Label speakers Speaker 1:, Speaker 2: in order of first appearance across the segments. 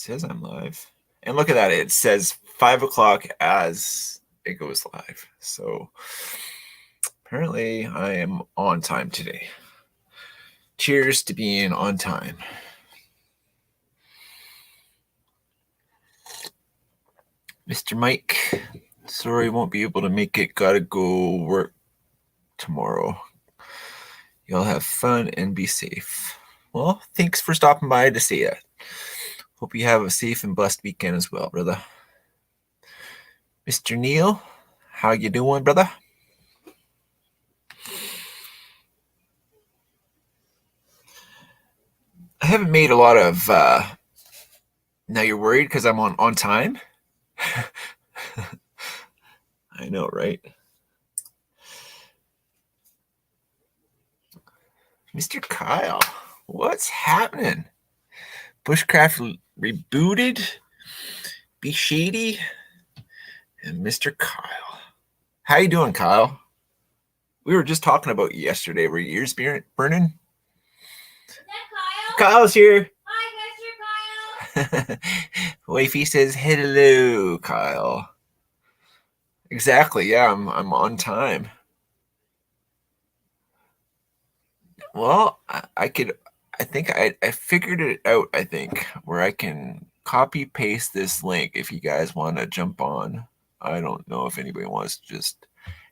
Speaker 1: says I'm live. And look at that. It says 5 o'clock as it goes live. So apparently I am on time today. Cheers to being on time. Mr. Mike, sorry, won't be able to make it. Gotta go work tomorrow. Y'all have fun and be safe. Well, thanks for stopping by to say that. Hope you have a safe and blessed weekend as well, brother. Mr. Neil, how you doing, brother? I haven't made a lot of... Now you're worried because I'm on time? I know, right? Mr. Kyle, what's happening? Bushcraft rebooted? Be Shady? And Mr. Kyle. How you doing, Kyle? We were just talking about you yesterday. Were your ears burning?
Speaker 2: Is that Kyle?
Speaker 1: Kyle's here.
Speaker 2: Hi, Mr. Kyle.
Speaker 1: Wifey says hello, Kyle. Exactly. Yeah, I'm on time. Well, I think I figured it out, I think, where I can copy paste this link if you guys want to jump on. I don't know if anybody wants to just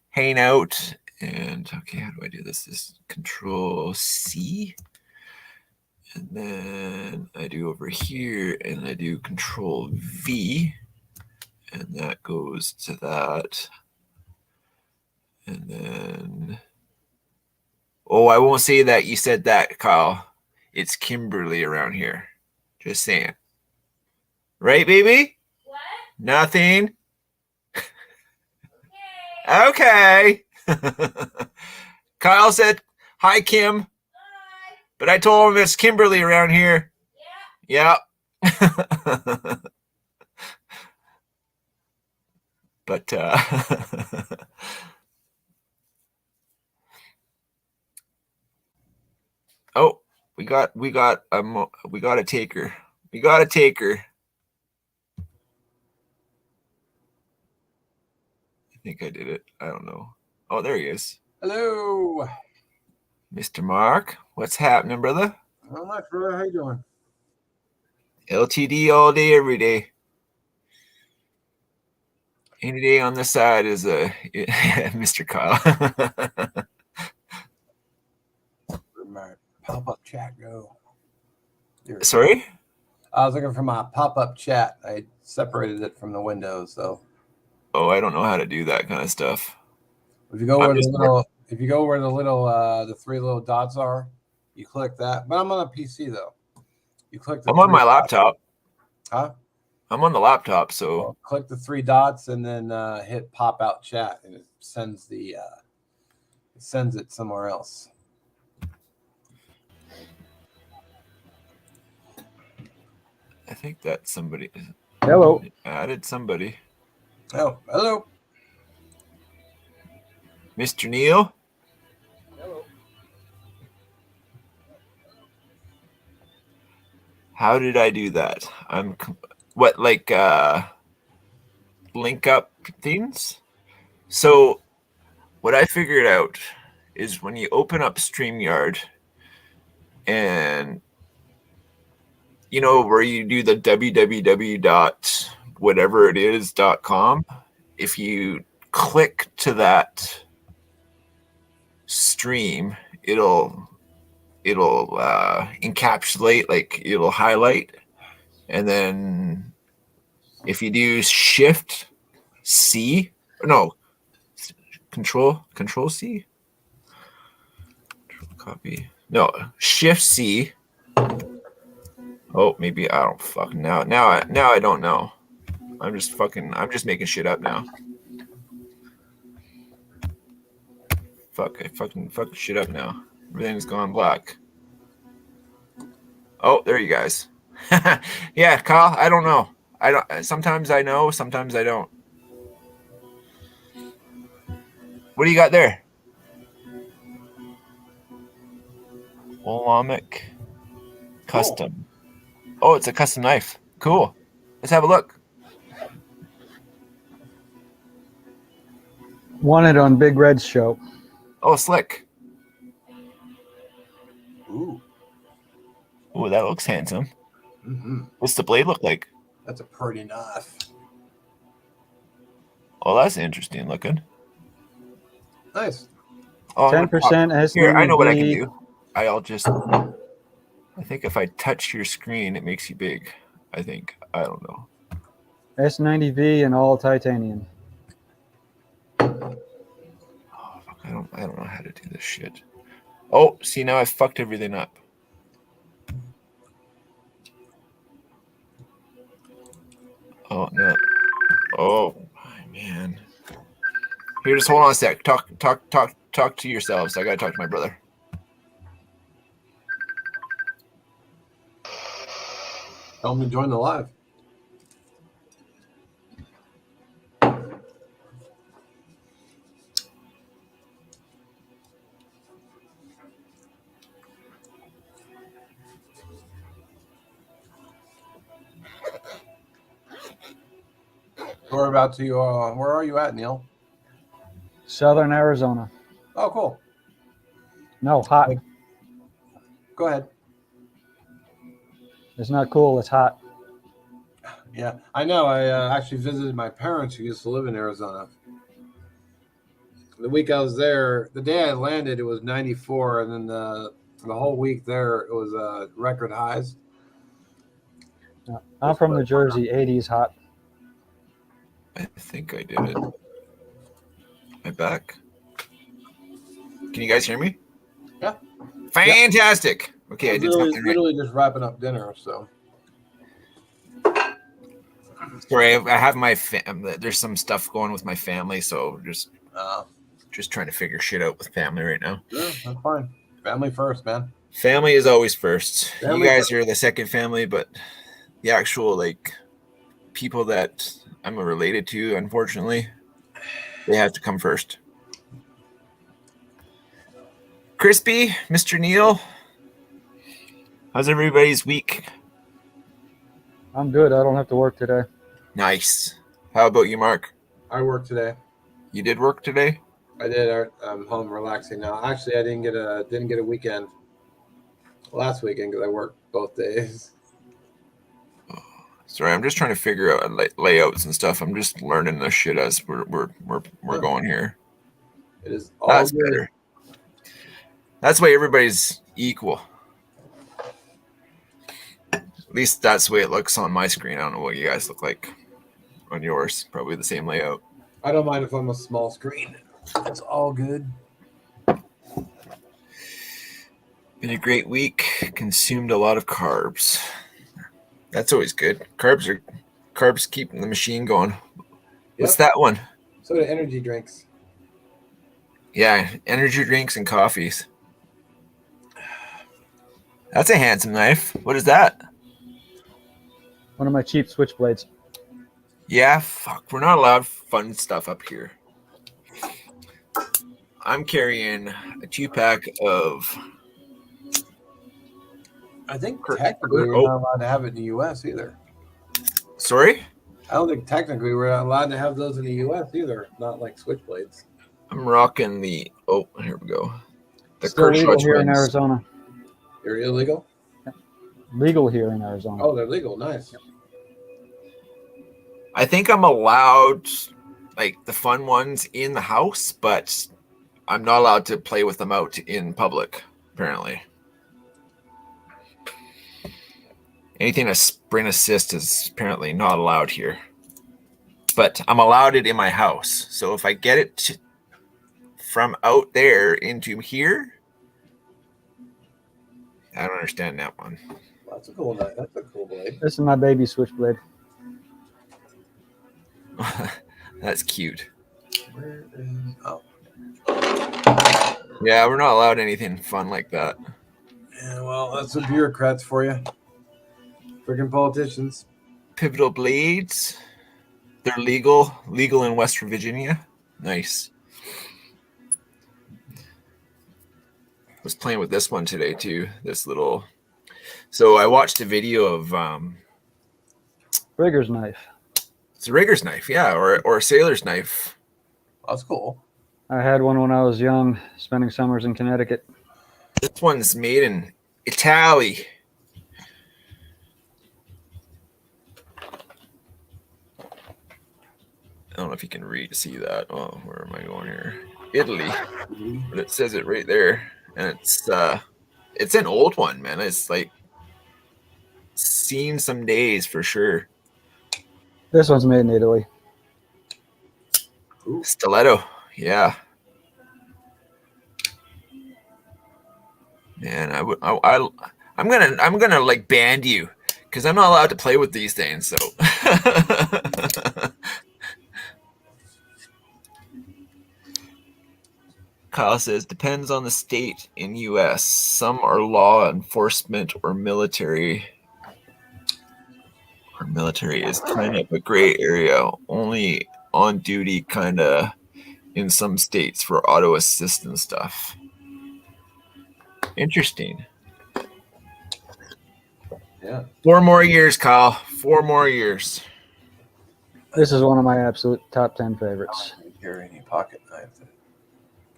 Speaker 1: hang out. And okay, how do I do this? This Control C. And then I do over here and I do Control V. And that goes to that. And then, oh, I won't say that you said that, Kyle. It's Kimberly around here. Just saying. Right, baby?
Speaker 2: What?
Speaker 1: Nothing.
Speaker 2: Okay.
Speaker 1: Okay. Kyle said, hi, Kim.
Speaker 2: Hi.
Speaker 1: But I told him it's Kimberly around here.
Speaker 2: Yeah.
Speaker 1: Yeah. But, oh, we got a taker. We got a taker. I think I did it. I don't know. Oh, there he is.
Speaker 3: Hello.
Speaker 1: Mr. Mark, what's happening, brother?
Speaker 3: Not much, brother. How you doing?
Speaker 1: LTD all day, every day. Any day on the side is Mr. Kyle.
Speaker 3: Where'd my pop-up chat go?
Speaker 1: Sorry?
Speaker 3: I was looking for my pop-up chat. I separated it from the window, so.
Speaker 1: Oh, I don't know how to do that kind of stuff.
Speaker 3: If you go where the three little dots are, you click that. But I'm on a PC though. You click.
Speaker 1: I'm on my laptop.
Speaker 3: Huh?
Speaker 1: I'm on the laptop, so
Speaker 3: well, click the three dots and then hit pop out chat, and it sends it somewhere else.
Speaker 1: I think that somebody.
Speaker 3: Hello.
Speaker 1: Added somebody.
Speaker 3: Oh, hello.
Speaker 1: Mr. Neil.
Speaker 3: Hello.
Speaker 1: How did I do that? Link up things? So what I figured out is when you open up StreamYard and you know where you do the www.whateverit.com, if you click to that stream, it'll encapsulate, like it'll highlight, and then if you do Shift C, no, Control C, copy, no, Shift C. Oh, maybe I don't fucking now I don't know. I'm just making shit up now. I fucking shit up now. Everything's gone black. Oh, there you guys. Yeah, Kyle, I don't know. Sometimes I know, sometimes I don't. What do you got there? Olamic custom. Oh, it's a custom knife. Cool. Let's have a look.
Speaker 4: Wanted on Big Red's show.
Speaker 1: Oh, slick.
Speaker 3: Ooh.
Speaker 1: Ooh, that looks handsome.
Speaker 3: Mm-hmm.
Speaker 1: What's the blade look like?
Speaker 3: That's a pretty knife.
Speaker 1: Oh, that's interesting looking.
Speaker 3: Nice.
Speaker 1: Oh, I'm gonna
Speaker 4: 10%
Speaker 1: pop- Here, I know what I can
Speaker 4: S90V.
Speaker 1: do. I think if I touch your screen, it makes you big. I think. I don't know.
Speaker 4: S90V and all titanium.
Speaker 1: Oh, fuck, I don't know how to do this shit. Oh, see, now I fucked everything up. Oh no. Oh man. Here, just hold on a sec. Talk to yourselves. I gotta talk to my brother.
Speaker 3: Tell them to join the live. We're about to. Where are you at, Neil?
Speaker 4: Southern Arizona.
Speaker 3: Oh, cool.
Speaker 4: No, hot.
Speaker 3: Go ahead.
Speaker 4: It's not cool. It's hot.
Speaker 3: Yeah, I know. I actually visited my parents who used to live in Arizona. The week I was there, the day I landed, it was 94, and then the whole week there, it was record highs.
Speaker 4: I'm from New Jersey. 80s hot.
Speaker 1: I think I did it. Am I back? Can you guys hear me?
Speaker 3: Yeah.
Speaker 1: Fantastic. Okay, I
Speaker 3: I
Speaker 1: did
Speaker 3: was
Speaker 1: something right.
Speaker 3: literally just wrapping up dinner, so.
Speaker 1: Sorry, I have my there's some stuff going with my family, so just trying to figure shit out with family right now.
Speaker 3: Yeah, that's fine. Family first, man.
Speaker 1: Family is always first.
Speaker 3: Family
Speaker 1: You guys
Speaker 3: first.
Speaker 1: are the second family, but the actual like people that I'm related to, unfortunately, they have to come first. Crispy, Mr. Neil, how's everybody's week?
Speaker 4: I'm good. I don't have to work today.
Speaker 1: Nice. How about you, Mark?
Speaker 3: I worked today.
Speaker 1: You did work today?
Speaker 3: I did. I'm home relaxing now. Actually, I didn't get a weekend last weekend because I worked both days.
Speaker 1: Sorry, I'm just trying to figure out layouts and stuff. I'm just learning this shit as we're going here.
Speaker 3: It is all
Speaker 1: That's
Speaker 3: good.
Speaker 1: better. That's why everybody's equal. At least that's the way it looks on my screen. I don't know what you guys look like on yours. Probably the same layout.
Speaker 3: I don't mind if I'm a small screen. It's all good.
Speaker 1: Been a great week. Consumed a lot of carbs. That's always good. Carbs keeping the machine going. What's that one?
Speaker 3: So do energy drinks.
Speaker 1: Yeah, energy drinks and coffees. That's a handsome knife. What is that?
Speaker 4: One of my cheap switchblades.
Speaker 1: Yeah, fuck. We're not allowed fun stuff up here. I'm carrying a 2-pack of.
Speaker 3: I think technically we're not allowed to have it in the U.S. either.
Speaker 1: Sorry?
Speaker 3: I don't think technically we're not allowed to have those in the U.S. either. Not like switchblades.
Speaker 1: I'm rocking the. Oh, here we go. The
Speaker 4: Still
Speaker 1: Kershaw
Speaker 4: legal here in
Speaker 1: twins.
Speaker 4: Arizona.
Speaker 3: They're illegal?
Speaker 4: Legal here in Arizona.
Speaker 3: Oh, they're legal. Nice.
Speaker 1: I think I'm allowed, like the fun ones in the house, but I'm not allowed to play with them out in public. Apparently. Anything a sprint assist is apparently not allowed here. But I'm allowed it in my house. So if I get it from out there into here, I don't understand that one.
Speaker 3: That's a cool knife. That's a cool blade.
Speaker 4: This is my baby switchblade.
Speaker 1: That's cute.
Speaker 3: Where is... Oh.
Speaker 1: Yeah, we're not allowed anything fun like that.
Speaker 3: Yeah, well, that's the bureaucrats for you. Freaking politicians.
Speaker 1: Pivotal blades. They're legal in West Virginia. Nice. Was playing with this one today too. This little. So I watched a video of
Speaker 4: Rigger's knife.
Speaker 1: It's a rigger's knife, yeah, or a sailor's knife.
Speaker 3: That's cool.
Speaker 4: I had one when I was young, spending summers in Connecticut.
Speaker 1: This one's made in Italy. I don't know if you can see that. Oh, where am I going here? Italy. But it says it right there. And it's an old one, man. It's like seen some days for sure.
Speaker 4: This one's made in Italy.
Speaker 3: Ooh.
Speaker 1: Stiletto. Yeah. Man, I'm gonna like ban you because I'm not allowed to play with these things. So Kyle says depends on the state in U.S. Some are law enforcement or military. Or military is kind of a gray area. Only on duty, kind of in some states for auto assist and stuff. Interesting.
Speaker 3: Yeah.
Speaker 1: 4 more years, Kyle. 4 more years.
Speaker 4: This is one of my absolute top 10 favorites.
Speaker 3: I don't carry any pocket knife that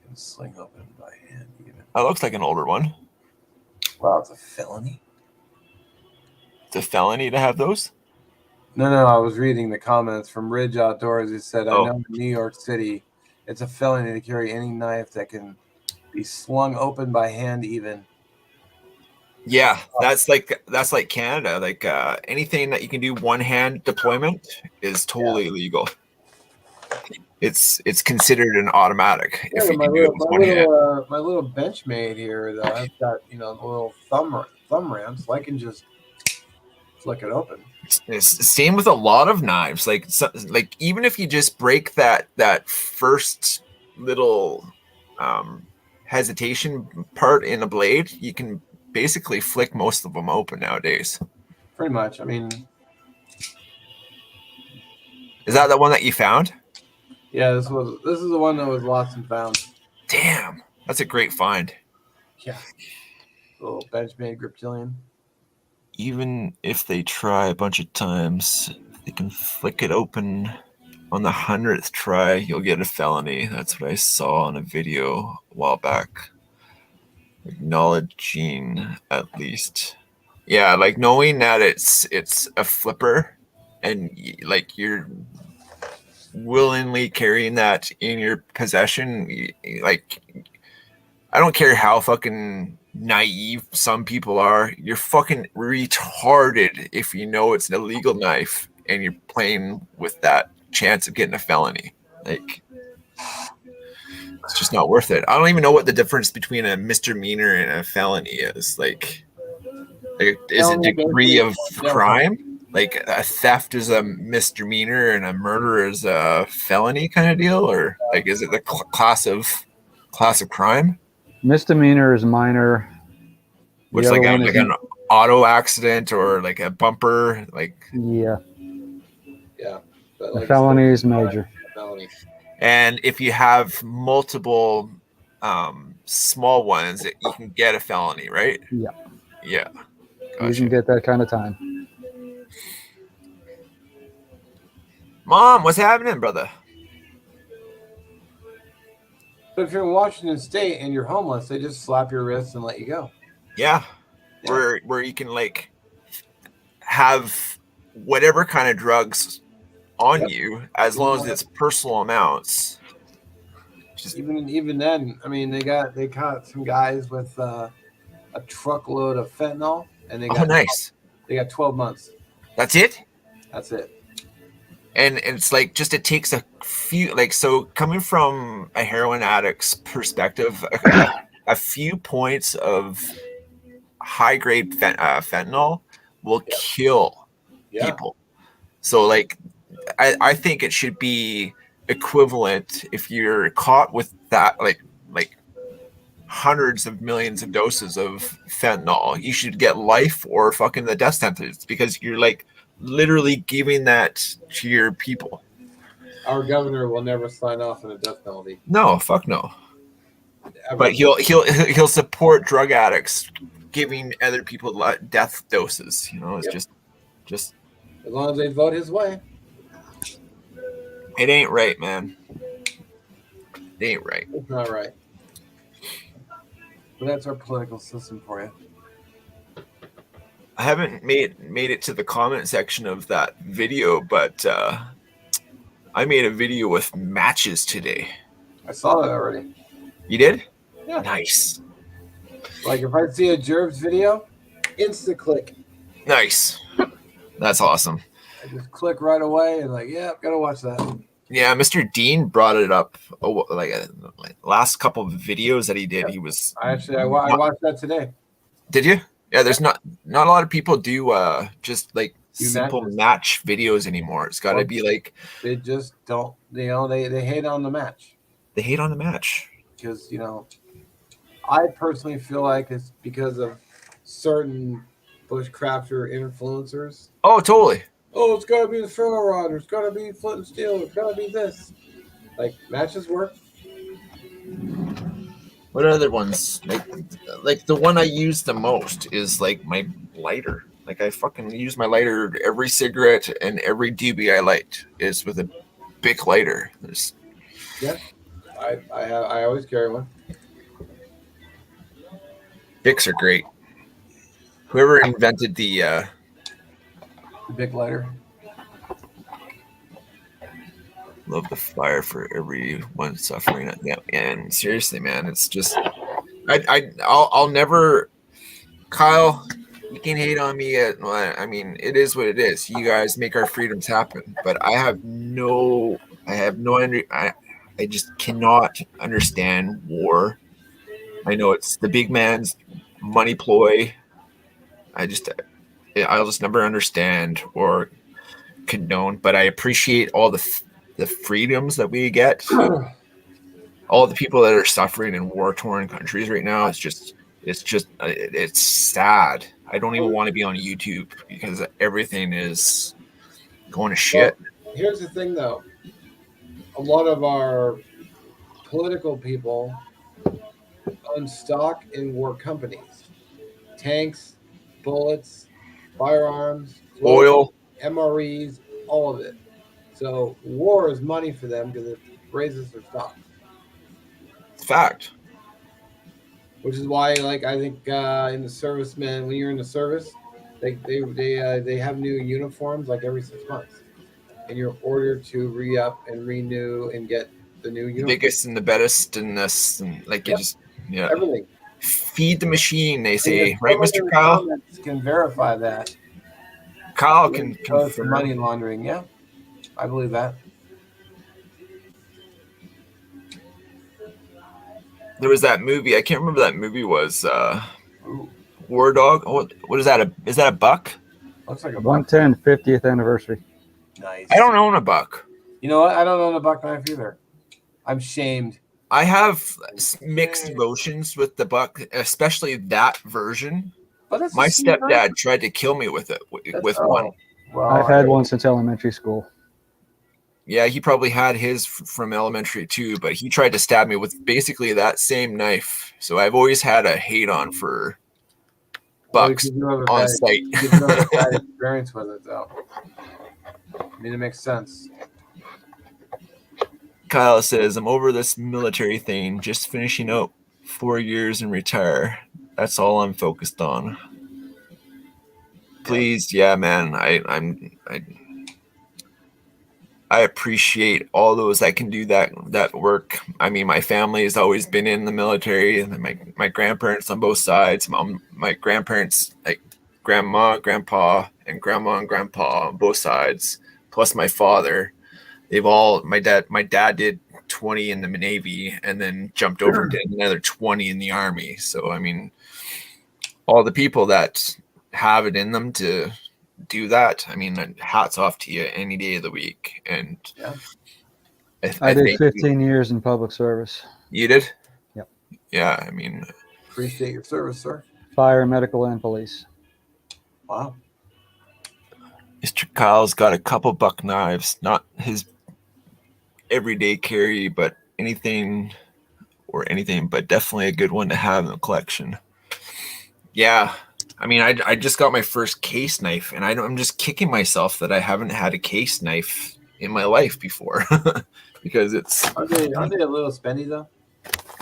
Speaker 3: can sling open by hand. Even.
Speaker 1: That looks like an older one.
Speaker 3: Wow, it's a felony.
Speaker 1: It's a felony to have those?
Speaker 3: No, I was reading the comments from Ridge Outdoors. He said,
Speaker 1: Oh.
Speaker 3: I know in New York City, it's a felony to carry any knife that can be slung open by hand even.
Speaker 1: Yeah, that's like Canada. Like anything that you can do one-hand deployment is totally legal. It's considered an automatic if you
Speaker 3: my
Speaker 1: can do it with one hand.
Speaker 3: little Benchmade here, though, I've got, the little thumb ramps. I can just flick it open.
Speaker 1: It's the same with a lot of knives. Like even if you just break that first little hesitation part in a blade, you can basically flick most of them open nowadays.
Speaker 3: Pretty much. I mean,
Speaker 1: Is that the one that you found?
Speaker 3: yeah, this is the one that was lost and found.
Speaker 1: Damn, that's a great find.
Speaker 3: Yeah. Little Benchmade Griptilian.
Speaker 1: Even if they try a bunch of times, if they can flick it open on the 100th try, you'll get a felony. That's what I saw on a video a while back. Acknowledging at least. Yeah, like knowing that it's a flipper and like you're willingly carrying that in your possession, like I don't care how fucking naive some people are, you're fucking retarded if you know it's an illegal knife and you're playing with that chance of getting a felony. Like it's just not worth it. I don't even know what the difference between a misdemeanor and a felony is. Like is it degree of crime? Like a theft is a misdemeanor and a murder is a felony kind of deal, or like is it the class of crime?
Speaker 4: Misdemeanor is minor.
Speaker 1: Which
Speaker 4: The
Speaker 1: like
Speaker 4: other one
Speaker 1: like
Speaker 4: is-
Speaker 1: an auto accident or like a bumper, like
Speaker 4: Yeah.
Speaker 3: Yeah. But
Speaker 4: The felony is major.
Speaker 3: felony.
Speaker 1: and if you have multiple small ones, you can get a felony, right?
Speaker 4: Yeah.
Speaker 1: Yeah.
Speaker 4: You
Speaker 1: Gotcha.
Speaker 4: can get that kind of time.
Speaker 1: Mom, what's happening, brother?
Speaker 3: But if you're in Washington State and you're homeless, they just slap your wrists and let you go.
Speaker 1: Yeah.
Speaker 3: Yeah.
Speaker 1: Where you can like have whatever kind of drugs on
Speaker 3: Yep.
Speaker 1: you as long as it's personal amounts. Just
Speaker 3: Even then, I mean, they caught some guys with a truckload of fentanyl, and they got
Speaker 1: nice.
Speaker 3: They got 12 months.
Speaker 1: That's it?
Speaker 3: That's it.
Speaker 1: And it's like just it takes a few, like, so coming from a heroin addict's perspective, a few points of high grade fentanyl will kill
Speaker 3: Yeah.
Speaker 1: people. So like I think it should be equivalent if you're caught with that, like hundreds of millions of doses of fentanyl, you should get life or fucking the death sentence, because you're like literally giving that to your people.
Speaker 3: Our governor will never sign off on a death penalty.
Speaker 1: No, fuck no.
Speaker 3: Ever.
Speaker 1: But he'll support drug addicts giving other people death doses. You know, it's
Speaker 3: Yep.
Speaker 1: just
Speaker 3: As long as they vote his way.
Speaker 1: It ain't right, man. It ain't right.
Speaker 3: It's not right. But that's our political system for you.
Speaker 1: I haven't made it to the comment section of that video, but I made a video with matches today.
Speaker 3: I saw that already.
Speaker 1: You did?
Speaker 3: Yeah.
Speaker 1: Nice.
Speaker 3: Like if I see a Jervs video, instant click.
Speaker 1: Nice. That's awesome.
Speaker 3: I just click right away and like, yeah, gotta watch that.
Speaker 1: Yeah, Mr. Dean brought it up like last couple of videos that he did.
Speaker 3: Yep.
Speaker 1: He was
Speaker 3: I watched that today.
Speaker 1: Did you? Yeah, there's not a lot of people do just like
Speaker 3: Do
Speaker 1: simple
Speaker 3: matches.
Speaker 1: match videos anymore. It's got to
Speaker 3: Well,
Speaker 1: be like
Speaker 3: They just don't, they hate on the match.
Speaker 1: they hate on the match.
Speaker 3: Because, I personally feel like it's because of certain bushcrafter influencers.
Speaker 1: Oh, totally.
Speaker 3: Oh, it's gotta be the ferro rod, or it's gotta be flint and steel, it's gotta be this. Like matches work.
Speaker 1: What other ones? Like the one I use the most is like my lighter. Like I fucking use my lighter every cigarette and every doobie I light is with a Bic lighter.
Speaker 3: I always carry one.
Speaker 1: Bics are great. Whoever invented the
Speaker 3: The big lighter.
Speaker 1: love the fire for everyone suffering. Yeah, and seriously, man, it's just I'll never. Kyle, you can hate on me. I mean, it is what it is. You guys make our freedoms happen, but I just cannot understand war. I know it's the big man's money ploy. I'll just never understand or condone, but I appreciate all the freedoms that we get. All the people that are suffering in war-torn countries right now, it's sad. I don't even want to be on YouTube because everything is going to shit.
Speaker 3: Well, here's the thing, though. A lot of our political people own stock in war companies, tanks, bullets, firearms,
Speaker 1: Oil.
Speaker 3: MREs, all of it. So war is money for them because it raises their stock.
Speaker 1: Fact.
Speaker 3: Which is why, like, I think in the servicemen, when you're in the service, they have new uniforms like every 6 months, and you're ordered to re-up and renew and get the new uniform.
Speaker 1: The biggest and the best and this, and like
Speaker 3: Yep. Everything.
Speaker 1: feed the machine, they
Speaker 3: And
Speaker 1: say,
Speaker 3: if
Speaker 1: right,
Speaker 3: someone
Speaker 1: Mr.
Speaker 3: in the
Speaker 1: Kyle?
Speaker 3: comments can verify that.
Speaker 1: Kyle
Speaker 3: It
Speaker 1: can
Speaker 3: goes for
Speaker 1: confirm.
Speaker 3: money laundering. Yeah, I believe that.
Speaker 1: There was that movie. I can't remember what that movie was.
Speaker 3: Ooh,
Speaker 1: War Dog. What is that? Is that a buck?
Speaker 3: looks like a buck.
Speaker 4: 110 50th anniversary.
Speaker 3: Nice.
Speaker 1: I don't own a buck.
Speaker 3: You know what? I don't own a buck knife either. I'm shamed.
Speaker 1: I have mixed emotions with the buck, especially that version.
Speaker 3: But that's
Speaker 1: My
Speaker 3: a cheap
Speaker 1: stepdad
Speaker 3: version.
Speaker 1: tried to kill me with it, with
Speaker 3: Oh,
Speaker 1: one.
Speaker 3: Well,
Speaker 4: I've had one since elementary school.
Speaker 1: Yeah, he probably had his from elementary too, but he tried to stab me with basically that same knife. So I've always had a hate on for bucks
Speaker 3: you have a
Speaker 1: on
Speaker 3: bad-
Speaker 1: site.
Speaker 3: you have a bad experience with it, though. I mean, it makes sense.
Speaker 1: Kyle says, I'm over this military thing, just finishing up 4 years and retire. That's all I'm focused on. Please, yeah, man. I appreciate all those that can do that work. I mean, my family has always been in the military, and my grandparents on both sides. My grandparents, like grandma, grandpa, and grandma and grandpa on both sides, plus my father. My dad did 20 in the Navy and then jumped over and did another 20 in the Army. So I mean, all the people that have it in them to do that, I mean, hats off to you any day of the week. And
Speaker 3: Yeah.
Speaker 4: I did
Speaker 1: think
Speaker 4: 15 years in public service.
Speaker 1: you did.
Speaker 4: Yep.
Speaker 1: Yeah, I mean,
Speaker 3: Appreciate your service, sir.
Speaker 4: Fire, medical, and police.
Speaker 3: Wow.
Speaker 1: Mr. Kyle's got a couple buck knives, not his everyday carry, but anything, but definitely a good one to have in the collection. Yeah, I mean, I just got my first case knife, and I'm just kicking myself that I haven't had a case knife in my life before because it's
Speaker 3: Aren't they a little spendy though?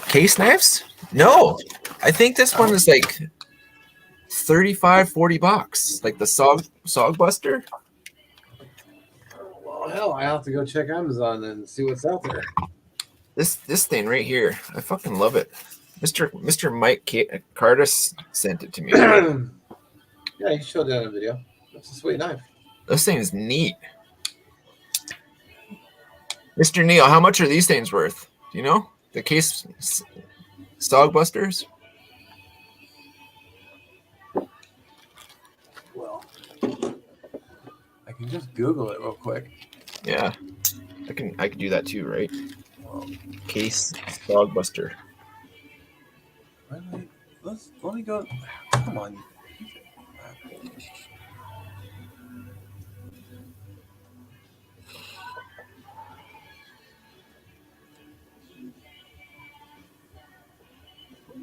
Speaker 1: case knives. No, I think this one is like 35, $40, like the Sog Buster.
Speaker 3: Well, hell, I have to go check Amazon and see what's out there.
Speaker 1: This thing right here, I fucking love it. Mr. Mike Cardis sent it to me.
Speaker 3: Yeah, he showed that in a video. That's a sweet knife.
Speaker 1: This thing is neat. Mr. Neil, how much are these things worth? Do you know? The case Sog Busters?
Speaker 3: Well, I can just Google it real quick.
Speaker 1: Yeah. I can do that too, right? Case Sog Buster.
Speaker 3: Let me go. Come on.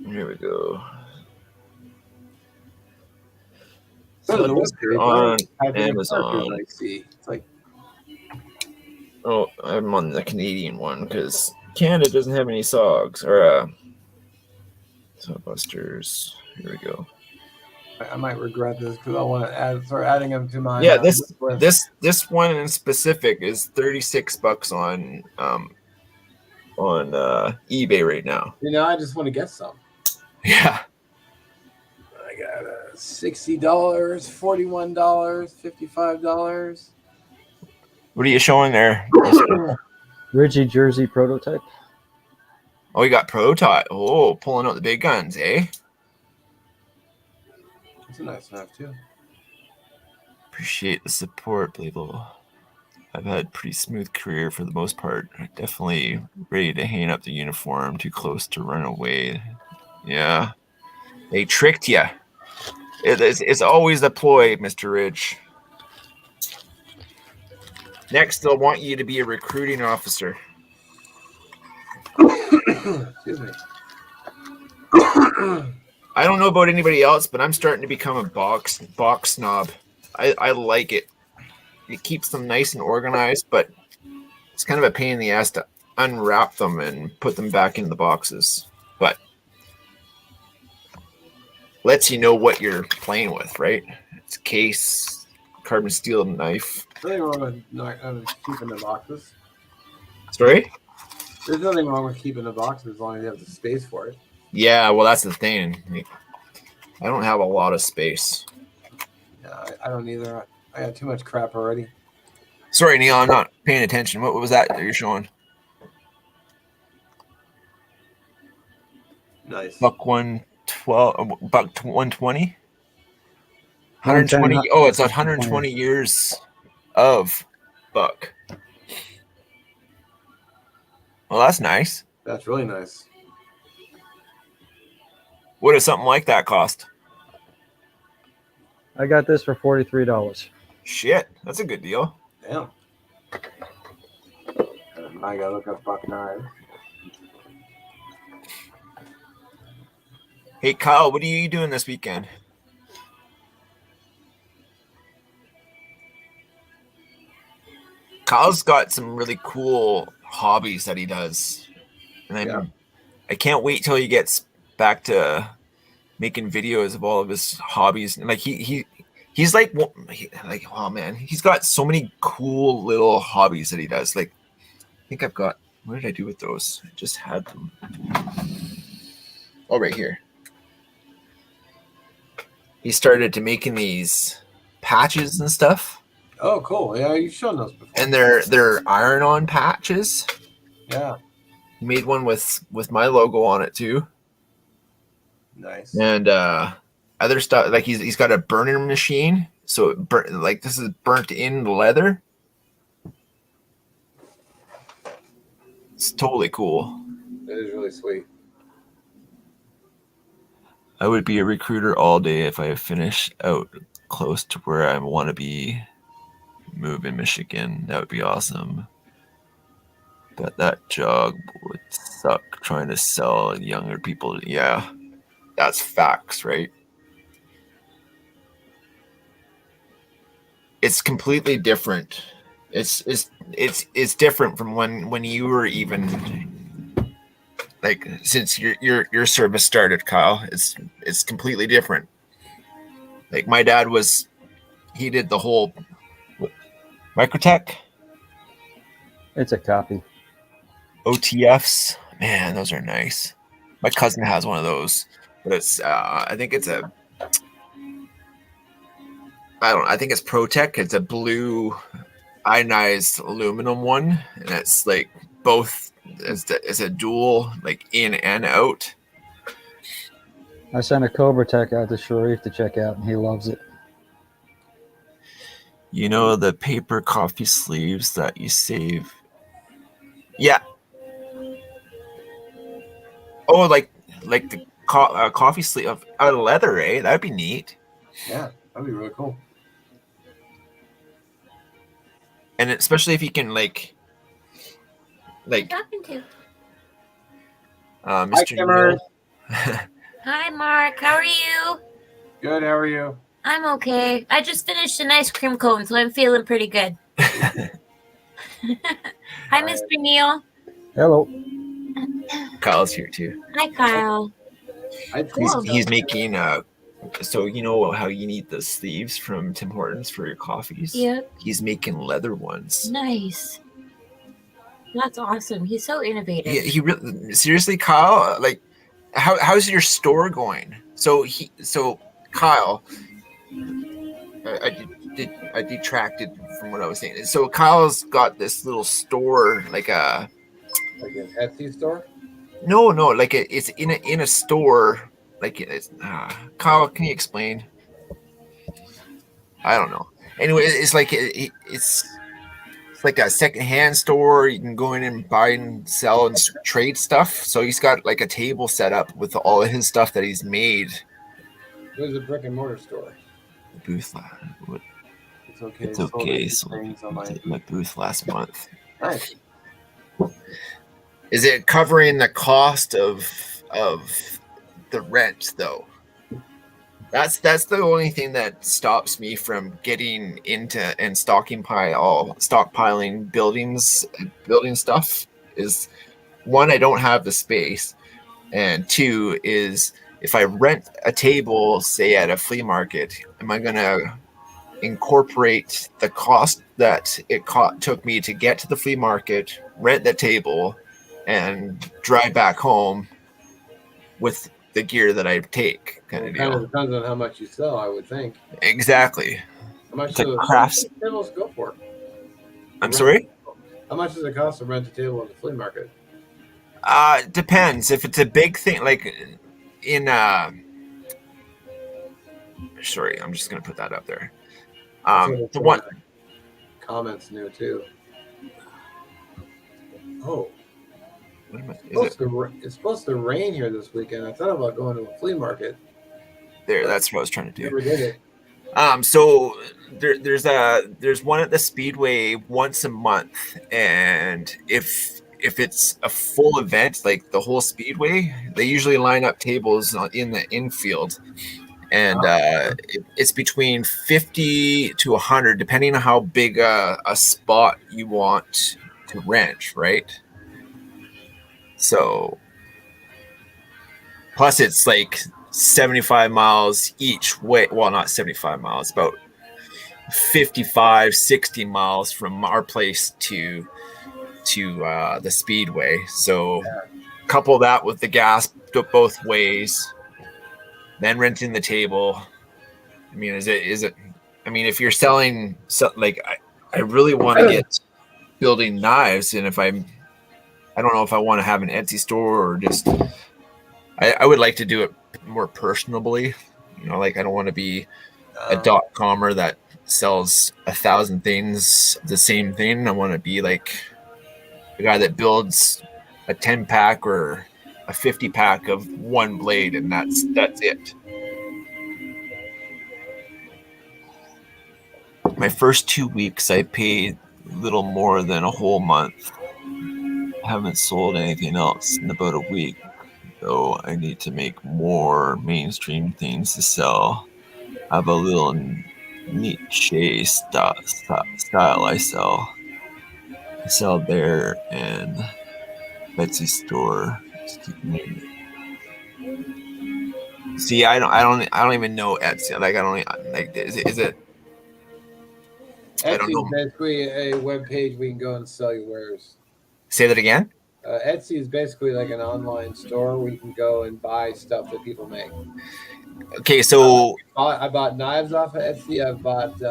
Speaker 1: Here we go.
Speaker 3: So the
Speaker 1: it's
Speaker 3: website,
Speaker 1: on
Speaker 3: type in
Speaker 1: Amazon.
Speaker 3: Parker, I see. It's like,
Speaker 1: Oh, I'm on the Canadian one because Canada doesn't have any Sogs or Sog Busters. Here we go.
Speaker 3: I might regret this because I want to start adding them to my.
Speaker 1: Yeah,
Speaker 3: list.
Speaker 1: this one in specific is $36 on eBay right now.
Speaker 3: You know, I just want to get some.
Speaker 1: Yeah.
Speaker 3: I got $60, $41, $55.
Speaker 1: What are you showing there?
Speaker 4: Ridgy Jersey prototype.
Speaker 1: Oh, you got prototype. Oh, pulling out the big guns, eh?
Speaker 3: It's a nice knife too.
Speaker 1: Appreciate the support, Blable. I've had a pretty smooth career for the most part. Definitely ready to hang up the uniform. Too close to run away. Yeah. They tricked you. It's always a ploy, Mr. Ridge. Next, they'll want you to be a recruiting officer.
Speaker 3: Excuse me.
Speaker 1: I don't know about anybody else, but I'm starting to become a box snob. I like it. It keeps them nice and organized, but it's kind of a pain in the ass to unwrap them and put them back in the boxes. But lets you know what you're playing with, right? It's a case, carbon steel knife.
Speaker 3: Nothing wrong with keeping the boxes.
Speaker 1: Sorry?
Speaker 3: There's nothing wrong with keeping the boxes as long as you have the space for it.
Speaker 1: Yeah, well, that's the thing. I don't have a lot of space.
Speaker 3: Yeah, I don't either. I got too much crap already.
Speaker 1: Sorry, Neil, I'm not paying attention. What was that you're showing?
Speaker 3: Nice.
Speaker 1: Buck 112, buck 120? 120. Oh, it's 120 years of buck. Well, that's nice.
Speaker 3: That's really nice.
Speaker 1: What does something like that cost?
Speaker 4: I got this for $43.
Speaker 1: Shit, that's a good deal.
Speaker 3: Damn. I gotta look up buck knives.
Speaker 1: Hey, Kyle, what are you doing this weekend? Kyle's got some really cool hobbies that he does, and I can't wait till he gets back to making videos of all of his hobbies. And like he's like oh man, he's got so many cool little hobbies that he does. Like I think I've got, what did I do with those? I just had them. Oh, right here. He started to making these patches and stuff.
Speaker 3: Oh, cool. Yeah, you've shown those before.
Speaker 1: And they're iron-on patches.
Speaker 3: Yeah.
Speaker 1: He made one with my logo on it too.
Speaker 3: Nice.
Speaker 1: And other stuff, like he's got a burner machine, so like this is burnt in the leather. It's totally cool.
Speaker 3: That is really sweet.
Speaker 1: I would be a recruiter all day if I finish out close to where I want to be. Move in Michigan. That would be awesome. But that job would suck trying to sell younger people. Yeah, that's facts, right? it's completely different. It's different from when you were even like since your service started, Kyle. It's completely different. Like my dad he did the whole Microtech
Speaker 4: It's a copy.
Speaker 1: OTFs. Man, those are nice. My cousin has one of those, but it's I think it's a I don't know, I think it's ProTech. It's a blue ionized aluminum one, and it's like both it's a dual like in and out.
Speaker 4: I sent a Cobra Tech out to Sharif to check out, and he loves it.
Speaker 1: You know the paper coffee sleeves that you save? Yeah. Oh, like the coffee sleeve out of leather, eh? That'd be neat.
Speaker 3: Yeah, that'd be really cool.
Speaker 1: And especially if you can like
Speaker 2: Talking to.
Speaker 1: Mr.
Speaker 3: Cameron.
Speaker 1: Neil.
Speaker 2: Hi, Mark. How are you?
Speaker 3: Good. How are you?
Speaker 2: I'm okay. I just finished an ice cream cone, so I'm feeling pretty good. Hi, Mr. Neil.
Speaker 4: Hello.
Speaker 1: Kyle's here too.
Speaker 2: Hi, Kyle. Cool.
Speaker 1: He's making so you know how you need the sleeves from Tim Hortons for your coffees?
Speaker 2: Yep.
Speaker 1: He's making leather ones.
Speaker 2: Nice. That's awesome. He's so innovative.
Speaker 1: He really, seriously, Kyle, like how's your store going? So Kyle, I detracted from what I was saying. So Kyle's got this little store, like
Speaker 3: an Etsy store.
Speaker 1: No, like it's in a store. Like it's Kyle, can you explain? I don't know. Anyway, it's like it's like a secondhand store. You can go in and buy and sell and trade stuff. So he's got like a table set up with all of his stuff that he's made.
Speaker 3: There's a brick and mortar store.
Speaker 1: Booth.
Speaker 3: It's okay.
Speaker 1: It's okay. So
Speaker 3: Things on
Speaker 1: I did my booth last month.
Speaker 3: Nice.
Speaker 1: Is it covering the cost of the rent though? That's the only thing that stops me from getting into and stockpiling building stuff is one, I don't have the space, and two is if I rent a table, say at a flea market, am I gonna incorporate the cost that it took me to get to the flea market, rent the table, and drive back home with the gear that I take, kind of
Speaker 3: Kind
Speaker 1: deal.
Speaker 3: of depends on how much you sell, I would think.
Speaker 1: Exactly.
Speaker 3: How much
Speaker 1: It's like
Speaker 3: do
Speaker 1: crafts.
Speaker 3: tables go for?
Speaker 1: I'm sorry?
Speaker 3: How much does it cost to rent a table at the flea market?
Speaker 1: Depends. If it's a big thing, like in sorry, I'm just gonna put that up there. The one
Speaker 3: Comments new too. Oh,
Speaker 1: what am I,
Speaker 3: it's supposed to rain here this weekend. I thought about going to a flea market.
Speaker 1: there, that's what I was trying to do.
Speaker 3: Never did it.
Speaker 1: So there's one at the Speedway once a month, and if it's a full event like the whole Speedway, they usually line up tables in the infield, and it's between 50 to 100 depending on how big a spot you want to rent, right? So plus it's like 75 miles each way. Well, not 75 miles, about 55, 60 miles from our place to the Speedway. So couple that with the gas both ways, then renting the table. I mean, is it? I mean, if you're selling, like I really want to get building knives, and if I don't know if I want to have an Etsy store or just I would like to do it more personably. You know, like I don't want to be a .comer that sells 1,000 things, the same thing. I want to be like a guy that builds a 10-pack or a 50-pack of one blade, and that's it. My first 2 weeks, I paid little more than a whole month. Haven't sold anything else in about a week, though I need to make more mainstream things to sell. I have a little Nietzsche style I sell. I sell there and Betsy store. See, I don't even know Etsy. Like I don't like is it I don't
Speaker 3: Etsy is
Speaker 1: know.
Speaker 3: basically a web page we can go and sell your wares.
Speaker 1: Say that again.
Speaker 3: Etsy is basically like an online store where you can go and buy stuff that people make.
Speaker 1: Okay, so
Speaker 3: I bought knives off of Etsy. I've bought.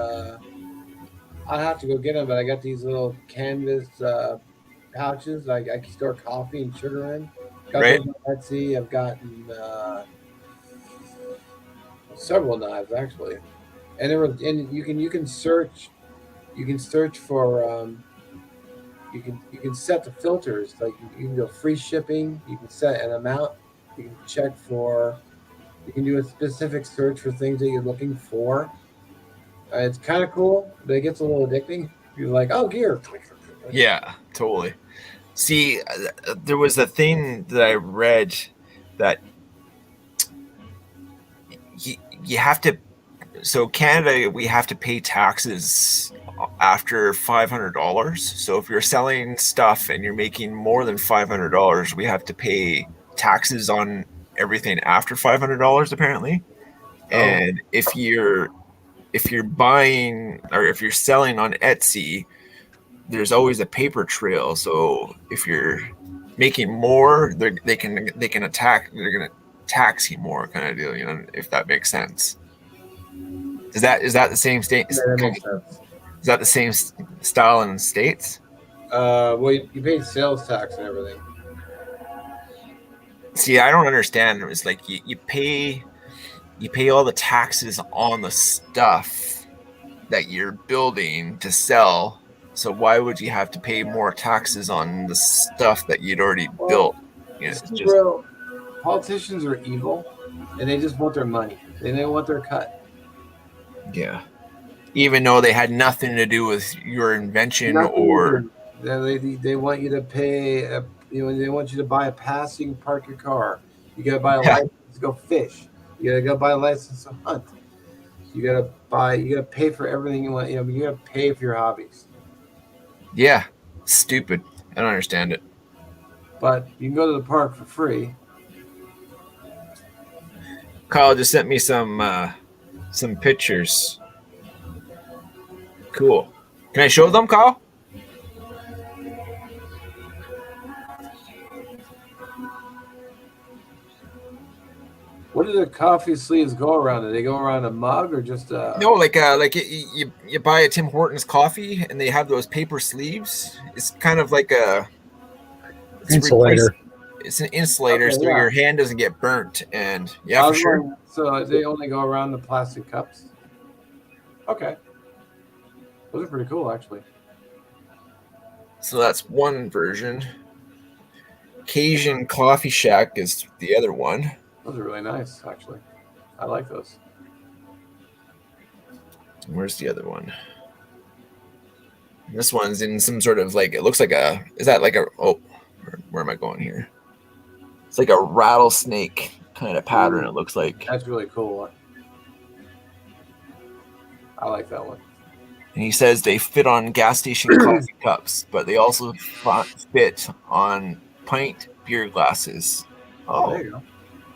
Speaker 3: I'll have to go get them, but I got these little canvas pouches. I can store coffee and sugar in. Got
Speaker 1: right.
Speaker 3: those on Etsy. I've gotten several knives actually, and you can search. You can search for. You can set the filters. Like you can go free shipping. You can set an amount. You can check for. You can do a specific search for things that you're looking for. It's kind of cool, but it gets a little addicting. You're like, oh, gear.
Speaker 1: Yeah, totally. See, there was a thing that I read that you have to. So Canada, we have to pay taxes after $500. So if you're selling stuff and you're making more than $500, we have to pay taxes on everything after $500 apparently. And if you're buying or if you're selling on Etsy, there's always a paper trail. So if you're making more, they can attack. They're gonna tax you more, kind of deal. You know, if that makes sense. Is that the same state?
Speaker 3: Yeah, that makes sense.
Speaker 1: Is that the same style in the States?
Speaker 3: Well, you pay sales tax and everything.
Speaker 1: See, I don't understand. It's like you pay all the taxes on the stuff that you're building to sell. So why would you have to pay more taxes on the stuff that you'd already built? You know, it's just,
Speaker 3: real, politicians are evil, and they just want their money. They don't want their cut.
Speaker 1: yeah. Even though they had nothing to do with your invention or
Speaker 3: they want you to pay. They want you to buy a pass. You can park your car. You gotta buy a license to go fish. You gotta go buy a license to hunt. You gotta pay for everything you want. You gotta pay for your hobbies.
Speaker 1: yeah, stupid. I don't understand it.
Speaker 3: But you can go to the park for free.
Speaker 1: Kyle just sent me some pictures. Cool. Can I show them, Kyle?
Speaker 3: What do the coffee sleeves go around? Do they go around a mug or just
Speaker 1: No, like you buy a Tim Hortons coffee and they have those paper sleeves. It's kind of like
Speaker 4: Insulator.
Speaker 1: It's an insulator,
Speaker 3: Okay,
Speaker 1: so
Speaker 3: yeah.
Speaker 1: your hand doesn't get burnt. And yeah, for sure.
Speaker 3: So they only go around the plastic cups. Okay, those are pretty cool, actually.
Speaker 1: So that's one version. Cajun Coffee Shack is the other one.
Speaker 3: Those are really nice, actually. I like those.
Speaker 1: Where's the other one? This one's in some sort of like, it looks like is that like where am I going here? It's like a rattlesnake kind of pattern, it looks like.
Speaker 3: That's really cool. I like that one.
Speaker 1: And he says they fit on gas station coffee cups, but they also fit on pint beer glasses.
Speaker 3: Oh, there you go.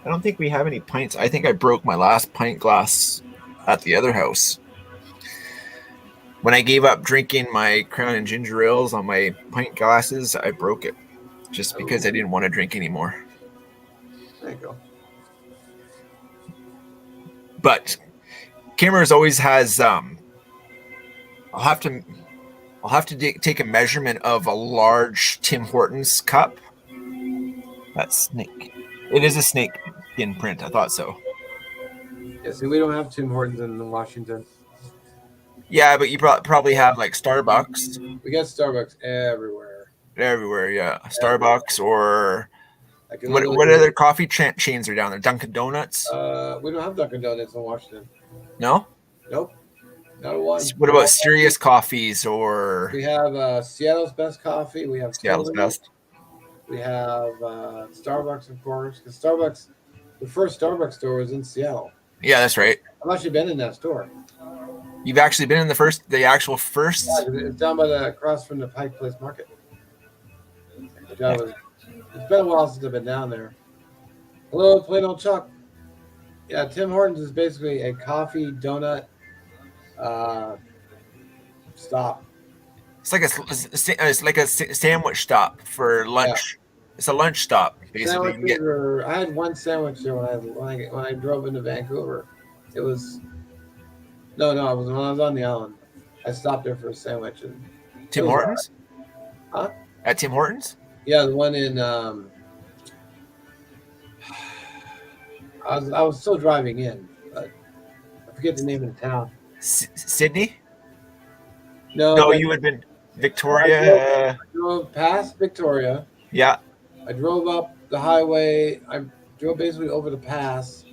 Speaker 1: I don't think we have any pints. I think I broke my last pint glass at the other house. When I gave up drinking my Crown and Ginger Ales on my pint glasses, I broke it just because I didn't want to drink anymore.
Speaker 3: There you go.
Speaker 1: But Cameras always has. I'll have to take a measurement of a large Tim Hortons cup. That snake. It is a snake in print. I thought so.
Speaker 3: Yeah, see, we don't have Tim Hortons in Washington.
Speaker 1: Yeah, but you probably have like Starbucks.
Speaker 3: We got Starbucks everywhere.
Speaker 1: Everywhere, yeah. Starbucks or
Speaker 3: Like
Speaker 1: what other coffee chains are down there? Dunkin' Donuts?
Speaker 3: We don't have Dunkin' Donuts in Washington.
Speaker 1: No?
Speaker 3: Nope. Not a one.
Speaker 1: What about Serious Coffees or
Speaker 3: We have Seattle's Best Coffee. We have
Speaker 1: Seattle's
Speaker 3: Tilly's.
Speaker 1: Best?
Speaker 3: We have Starbucks, of course. Because Starbucks, the first Starbucks store was in Seattle.
Speaker 1: Yeah, that's right.
Speaker 3: I've actually been in that store.
Speaker 1: You've actually been in the actual first.
Speaker 3: Yeah, 'cause it's down by the across from the Pike Place Market. Which I was. It's been a while since I've been down there. Hello, plain old Chuck. Yeah, Tim Hortons is basically a coffee donut stop.
Speaker 1: It's like a sandwich stop for lunch. It's a lunch stop basically. You can
Speaker 3: Sandwiches
Speaker 1: get,
Speaker 3: were. I had one sandwich there when I drove into Vancouver. It was. No, I was when I was on the island. I stopped there for a sandwich and.
Speaker 1: Tim
Speaker 3: it was
Speaker 1: Hortons?
Speaker 3: Huh?
Speaker 1: At Tim Hortons?
Speaker 3: Yeah, the one in. I was still driving in, but I forget the name of the town.
Speaker 1: Sydney?
Speaker 3: No,
Speaker 1: No,
Speaker 3: but
Speaker 1: you had been Victoria.
Speaker 3: I drove past Victoria.
Speaker 1: Yeah.
Speaker 3: I drove up the highway. I drove basically over the pass.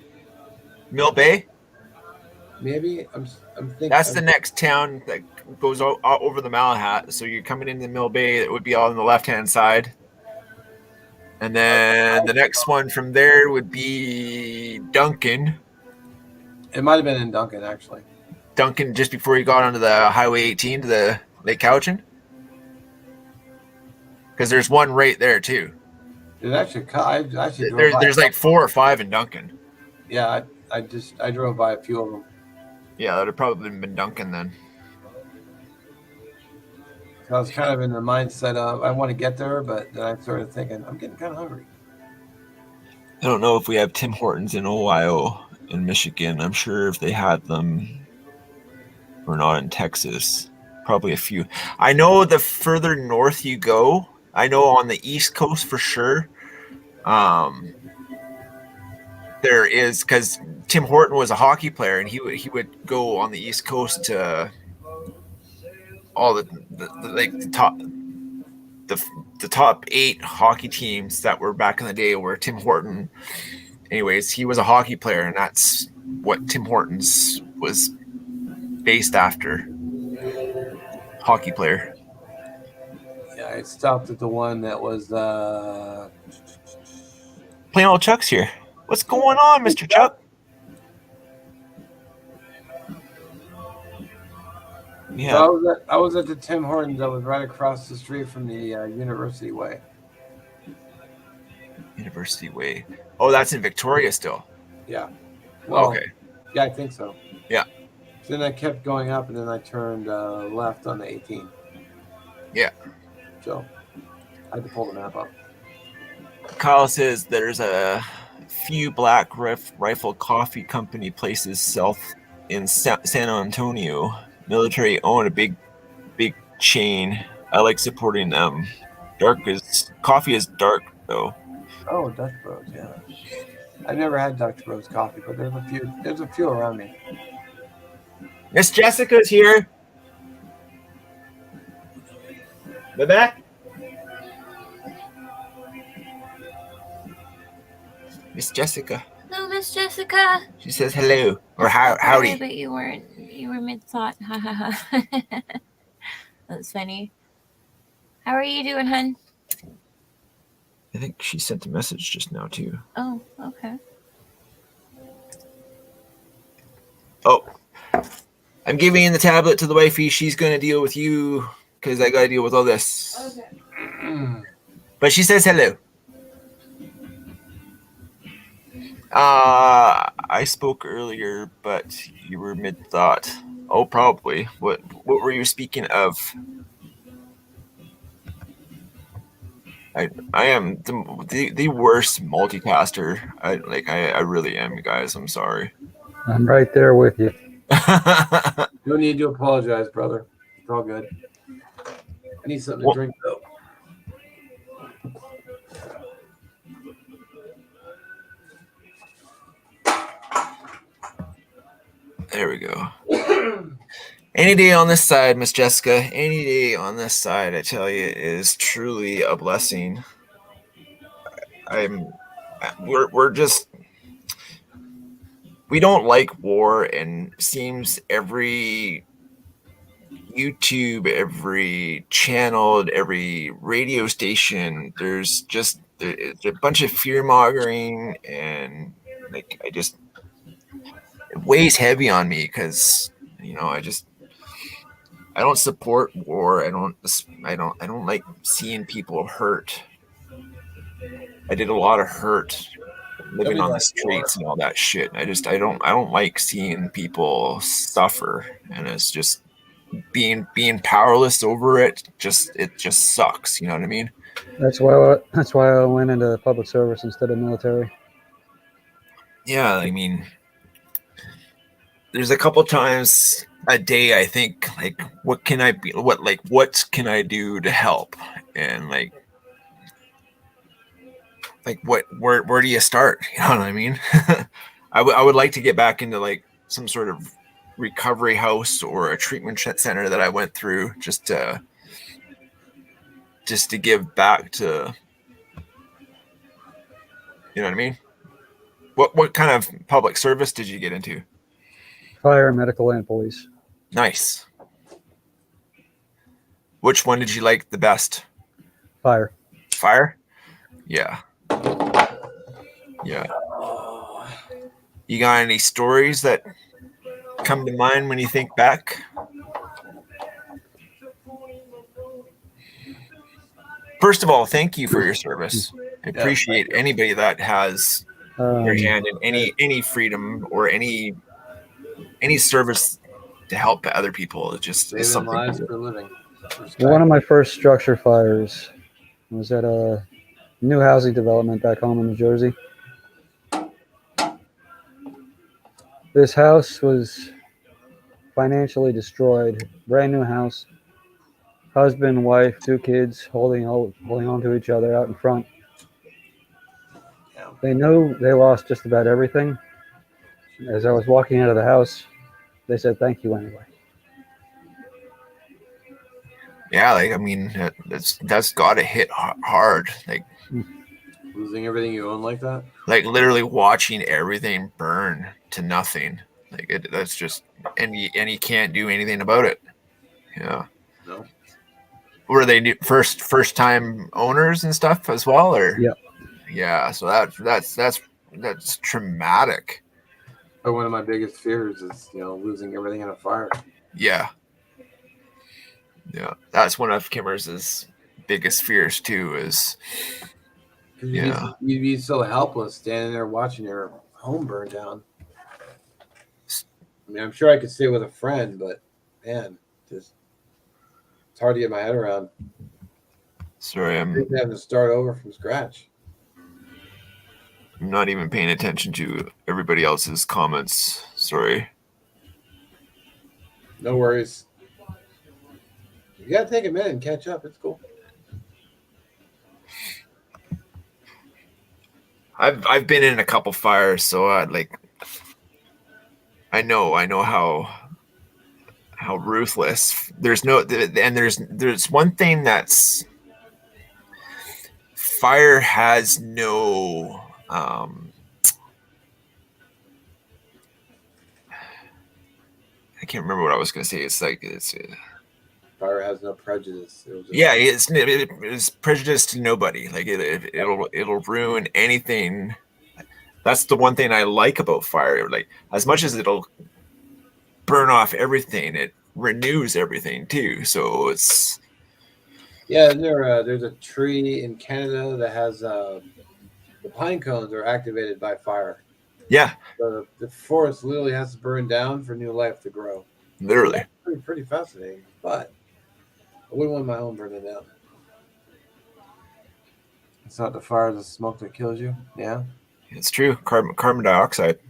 Speaker 1: Mill Bay?
Speaker 3: Maybe I'm thinking.
Speaker 1: That's the next town that goes over the Malahat. So you're coming into Mill Bay. It would be on the left-hand side. And then the next one from there would be Duncan.
Speaker 3: It might have been in Duncan, actually.
Speaker 1: Duncan, just before you got onto the Highway 18 to the Lake Cowichan. Because there's one right there too.
Speaker 3: It actually, I actually drove by.
Speaker 1: There's like 4 or 5 in Duncan.
Speaker 3: Yeah, I drove by a few of them.
Speaker 1: Yeah, that would have probably been Duncan then.
Speaker 3: I was kind of in the mindset of I want to get there, but then I started thinking I'm getting kind of hungry.
Speaker 1: I don't know if we have Tim Hortons in Ohio and Michigan. I'm sure if they had them, or not in Texas. Probably a few. I know the further north you go, I know on the East Coast for sure. There is, because Tim Horton was a hockey player, and he would go on the East Coast to all the top 8 hockey teams that were back in the day were Tim Horton. Anyways, he was a hockey player, and that's what Tim Hortons was based after. Hockey player.
Speaker 3: Yeah, I stopped at the one that was
Speaker 1: Plain old Chuck's here. What's going on, Mr. Chuck? Yeah.
Speaker 3: So I was at the Tim Hortons that was right across the street from the University Way.
Speaker 1: University Way. Oh, that's in Victoria still.
Speaker 3: Yeah. Well,
Speaker 1: Okay.
Speaker 3: Yeah, I think so.
Speaker 1: Yeah.
Speaker 3: Then I kept going up, and then I turned left on the 18.
Speaker 1: Yeah.
Speaker 3: So I had to pull the map up.
Speaker 1: Kyle says there's a few Black Rifle Coffee Company places south in San Antonio. Military own a big chain. I like supporting them. Coffee is dark though.
Speaker 3: Oh, Dutch Bros. Yeah. I've never had Dutch Bros coffee, but there's a few around me.
Speaker 1: Miss Jessica's here. Bebe? Miss Jessica.
Speaker 2: Hello, Miss Jessica.
Speaker 1: She says hello or
Speaker 2: Sorry,
Speaker 1: howdy.
Speaker 2: but you were mid thought. Ha ha ha. That's funny. How are you doing, hun?
Speaker 1: I think she sent a message just now too.
Speaker 2: Oh, okay.
Speaker 1: Oh, I'm giving the tablet to the wifey. She's gonna deal with you because I gotta deal with all this.
Speaker 2: Okay.
Speaker 1: But she says hello. I spoke earlier, but you were mid-thought. Oh, probably. What were you speaking of? I am the worst multitasker. I really am, guys. I'm sorry.
Speaker 4: I'm right there with you.
Speaker 3: No need to apologize, brother. It's all good. I need something to drink though.
Speaker 1: There we go. Any day on this side, Miss Jessica, any day on this side, I tell you, is truly a blessing. We're just, we don't like war, and seems every YouTube, every channel, every radio station, there's a bunch of fear mongering, and it weighs heavy on me because You know, I don't support war. I don't like seeing people hurt. I did a lot of hurt living
Speaker 3: Nobody
Speaker 1: on the
Speaker 3: likes war.
Speaker 1: streets and all that shit. I don't like seeing people suffer, and it's just being powerless over it. It just sucks. You know what I mean?
Speaker 4: That's why I went into public service instead of military.
Speaker 1: Yeah, I mean, there's a couple times a day I think like, what can I be? What can I do to help? And where do you start? You know what I mean? I would like to get back into like some sort of recovery house or a treatment center that I went through just to give back to, you know what I mean? What kind of public service did you get into?
Speaker 4: Fire, medical, and police.
Speaker 1: Nice. Which one did you like the best?
Speaker 4: Fire.
Speaker 1: Fire? Yeah. Yeah. You got any stories that come to mind when you think back? First of all, thank you for your service. I appreciate anybody that has their hand in any freedom or any service to help other people. It just is
Speaker 3: Saving
Speaker 1: something.
Speaker 3: lives for a living.
Speaker 4: One of my first structure fires was at a new housing development back home in New Jersey. This house was financially destroyed. Brand new house. Husband, wife, 2 kids holding on to each other out in front.
Speaker 3: Yeah.
Speaker 4: They knew they lost just about everything. As I was walking out of the house, they said thank you anyway.
Speaker 1: Yeah, like I mean, that's got to hit hard. Like
Speaker 3: Losing everything you own like that.
Speaker 1: Like literally watching everything burn to nothing. That's just and you can't do anything about it. Yeah.
Speaker 3: No.
Speaker 1: Were they first time owners and stuff as well, or?
Speaker 4: Yeah.
Speaker 1: Yeah. So that's traumatic.
Speaker 3: But one of my biggest fears is losing everything in a fire.
Speaker 1: Yeah. Yeah, that's one of Kimmer's biggest fears too. Is
Speaker 3: you'd be so helpless standing there watching your home burn down. I mean, I'm sure I could stay with a friend, but man, it's hard to get my head around.
Speaker 1: Sorry, I'm
Speaker 3: having to start over from scratch.
Speaker 1: I'm not even paying attention to everybody else's comments. Sorry.
Speaker 3: No worries. You gotta take a minute and catch up. It's cool.
Speaker 1: I've been in a couple fires, so I know how ruthless. There's one thing that's fire has no I can't remember what I was going to say. It's
Speaker 3: fire has no prejudice.
Speaker 1: It's prejudice to nobody. Like it'll ruin anything. That's the one thing I like about fire. Like as much as it'll burn off everything, it renews everything too. So it's
Speaker 3: there's a tree in Canada that has the pine cones are activated by fire.
Speaker 1: Yeah.
Speaker 3: So the forest literally has to burn down for new life to grow.
Speaker 1: Literally.
Speaker 3: Pretty fascinating, but I wouldn't want my home burning down. It's not the fire, the smoke that kills you. Yeah.
Speaker 1: It's true. Carbon dioxide. Is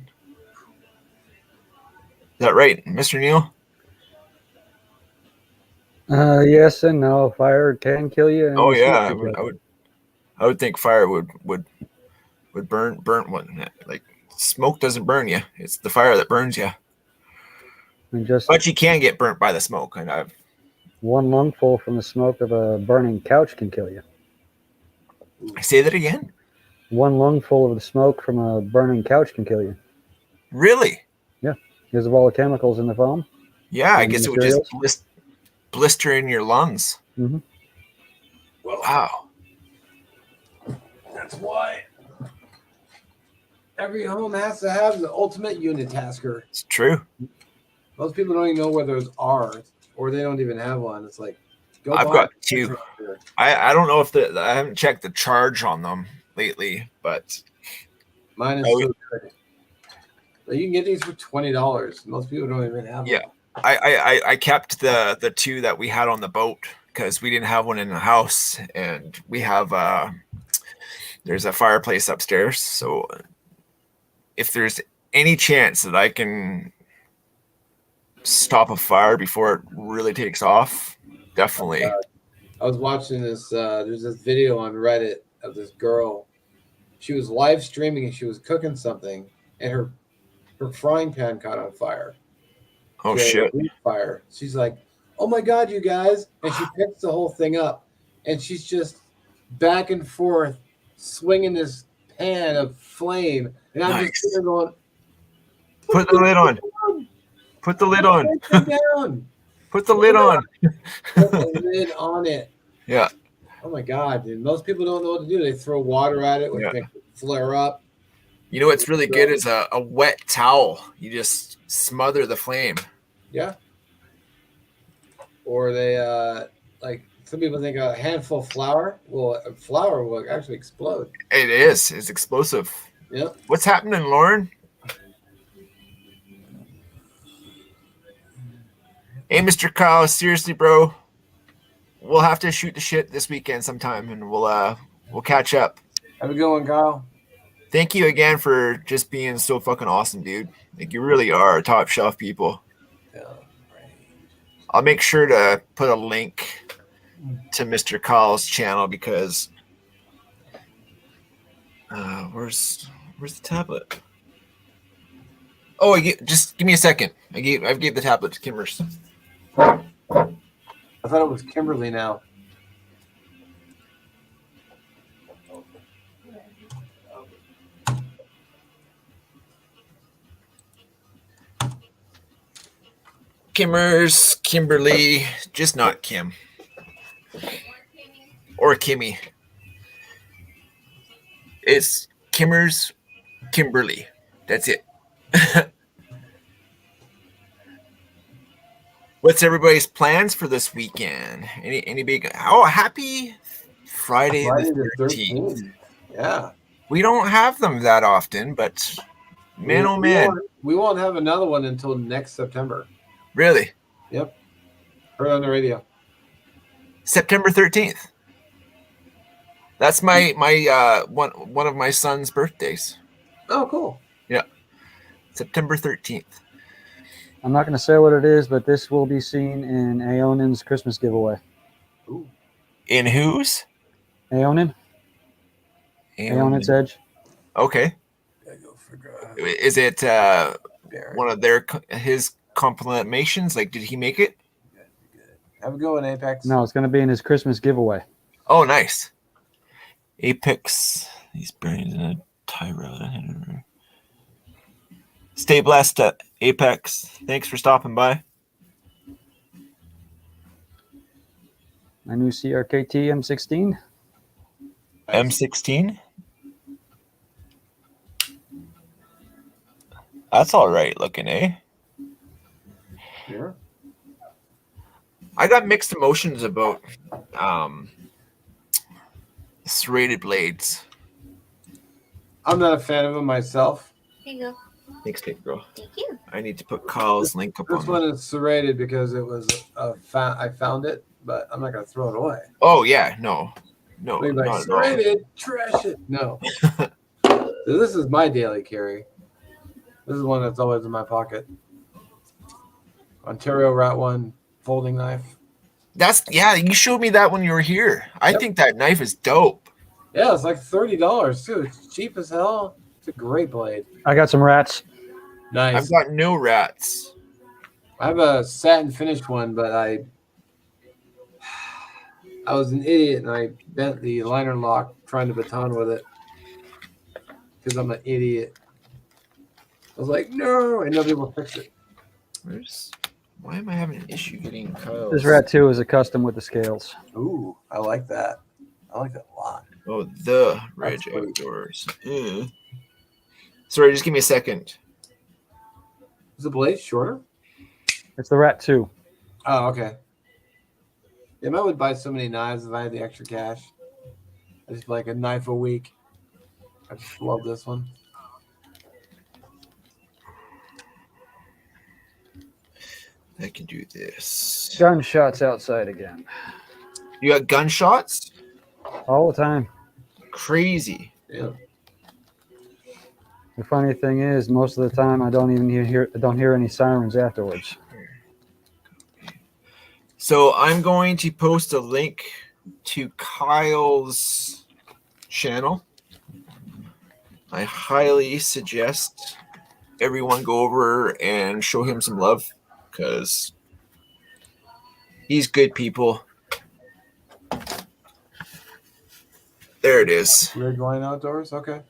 Speaker 1: that right, Mr. Neil?
Speaker 4: Yes and no. Fire can kill you.
Speaker 1: Oh yeah, I would think fire would burn one. Like smoke doesn't burn you; it's the fire that burns you. But you can get burnt by the smoke, and I've
Speaker 4: one lungful from the smoke of a burning couch can kill you.
Speaker 1: Say that again.
Speaker 4: One lungful of the smoke from a burning couch can kill you.
Speaker 1: Really?
Speaker 4: Yeah, because of all the chemicals in the foam.
Speaker 1: Yeah, I guess it would just blister in your lungs.
Speaker 4: Mm-hmm.
Speaker 1: Wow.
Speaker 3: That's why every home has to have the ultimate unitasker.
Speaker 1: It's true.
Speaker 3: Most people don't even know where those are, or they don't even have one. It's like, go
Speaker 1: I've
Speaker 3: buy
Speaker 1: got
Speaker 3: a
Speaker 1: two.
Speaker 3: transfer.
Speaker 1: I don't know if I haven't checked the charge on them lately, but
Speaker 3: Mine is
Speaker 1: Oh,
Speaker 3: so good. But you can get these for $20. Most people don't even have
Speaker 1: Yeah.
Speaker 3: them.
Speaker 1: I kept the two that we had on the boat because we didn't have one in the house, and we have there's a fireplace upstairs. So if there's any chance that I can stop a fire before it really takes off, definitely.
Speaker 3: I was watching this. There's this video on Reddit of this girl. She was live streaming and she was cooking something, and her frying pan caught on fire.
Speaker 1: Oh
Speaker 3: She had a
Speaker 1: shit!
Speaker 3: wood fire. She's like, "Oh my god, you guys!" And she picks the whole thing up, and she's just back and forth swinging this pan of flame, and I'm just
Speaker 1: Nice.
Speaker 3: sitting there going,
Speaker 1: Put the lid on. Put the lid on.
Speaker 3: "Put it down.
Speaker 1: Put the lid on.
Speaker 3: Put the lid on it."
Speaker 1: Yeah.
Speaker 3: Oh my god, dude! Most people don't know what to do. They throw water at it, which
Speaker 1: Yeah.
Speaker 3: makes it flare up.
Speaker 1: You know what's really good is a wet towel. You just smother the flame.
Speaker 3: Yeah. Or they like some people think a handful of flour. Well, a flour will actually explode.
Speaker 1: It is. It's explosive.
Speaker 3: Yep.
Speaker 1: What's happening, Lauren? Hey, Mr. Kyle, seriously, bro. We'll have to shoot the shit this weekend sometime, and we'll catch up.
Speaker 3: Have a good one, Kyle.
Speaker 1: Thank you again for just being so fucking awesome, dude. Like, you really are top shelf people.
Speaker 3: Yeah.
Speaker 1: I'll make sure to put a link to Mr. Kyle's channel because where's the tablet? Oh, just give me a second. I gave the tablet to Kimmers.
Speaker 3: I thought it was Kimberly now.
Speaker 1: Kimmers, Kimberly, just not Kim. Or Kimmy. It's Kimmers, Kimberly. That's it. What's everybody's plans for this weekend? Any big? Oh, happy Friday the 13th.
Speaker 3: Yeah.
Speaker 1: We don't have them that often, but man, oh man.
Speaker 3: We won't have another one until next September.
Speaker 1: Really?
Speaker 3: Yep. Heard on the radio.
Speaker 1: September 13th. That's my one of my son's birthdays.
Speaker 3: Oh, cool.
Speaker 1: Yeah. September 13th.
Speaker 4: I'm not going to say what it is, but this will be seen in Aonin's Christmas giveaway.
Speaker 3: Ooh.
Speaker 1: In whose?
Speaker 4: Aonin? Aonin's Edge.
Speaker 1: Okay.
Speaker 3: Gotta go figure out.
Speaker 1: Is it one of his compilations? Like, did he make it?
Speaker 3: Have a good one, Apex.
Speaker 4: No, it's going to be in his Christmas giveaway.
Speaker 1: Oh, nice. Apex. These brains in a Tyra. Stay blessed, Apex. Thanks for stopping by.
Speaker 4: My new CRKT M16.
Speaker 1: M16? That's all right looking, eh?
Speaker 3: Yeah.
Speaker 1: I got mixed emotions about serrated blades.
Speaker 3: I'm not a fan of them myself.
Speaker 2: Here you go.
Speaker 1: Thanks, big girl.
Speaker 2: Thank you.
Speaker 1: I need to put Kyle's link up
Speaker 3: This
Speaker 1: on
Speaker 3: one is serrated because it was I found it, but I'm not gonna throw it away.
Speaker 1: Oh yeah, no,
Speaker 3: Like,
Speaker 1: not at all.
Speaker 3: serrated, trash it. No. So this is my daily carry. This is one that's always in my pocket. Ontario Route 1 folding knife.
Speaker 1: You showed me that when you were here. I think that knife is dope.
Speaker 3: Yeah, it's like $30 too. It's cheap as hell. It's a great blade.
Speaker 4: I got some rats.
Speaker 3: Nice.
Speaker 1: I've got no rats.
Speaker 3: I have a satin finished one, but I was an idiot and I bent the liner lock trying to baton with it because I'm an idiot. I was like, no, and nobody will fix it.
Speaker 1: Why am I having an issue getting Kyle's?
Speaker 4: This rat 2 is a custom with the scales.
Speaker 3: Ooh, I like that. I like that a lot.
Speaker 1: Oh, the Reg
Speaker 3: That's funny.
Speaker 1: Outdoors. Sorry, just give me a second.
Speaker 3: Is the blade shorter?
Speaker 4: It's the Rat 2.
Speaker 3: Oh, okay. Yeah, I would buy so many knives if I had the extra cash. I just like a knife a week. I just love this one.
Speaker 1: I can do this.
Speaker 4: Gunshots outside again.
Speaker 1: You got gunshots?
Speaker 4: All the time.
Speaker 1: Crazy.
Speaker 3: Yeah.
Speaker 4: The funny thing is, most of the time I don't even hear any sirens afterwards.
Speaker 1: So I'm going to post a link to Kyle's channel. I highly suggest everyone go over and show him some love because he's good people. There it is.
Speaker 3: Red Wine Outdoors? Okay.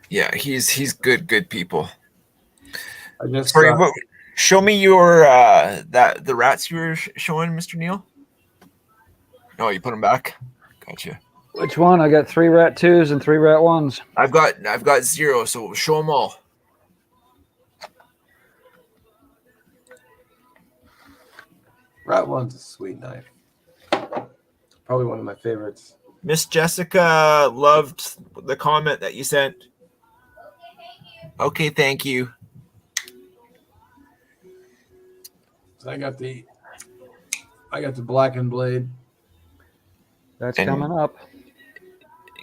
Speaker 1: Yeah, he's good people.
Speaker 3: I just
Speaker 1: Sorry, show me your the rats you were showing, Mr. Neil. Oh, you put them back. Gotcha.
Speaker 4: Which one? I got 3 Rat 2s and 3 Rat 1s.
Speaker 1: I've got 0, so show them all.
Speaker 3: Rat One's a sweet knife. Probably one of my favorites.
Speaker 1: Miss Jessica loved the comment that you sent. Okay, thank you.
Speaker 3: So I got the blackened blade.
Speaker 4: That's
Speaker 1: And-
Speaker 4: coming up.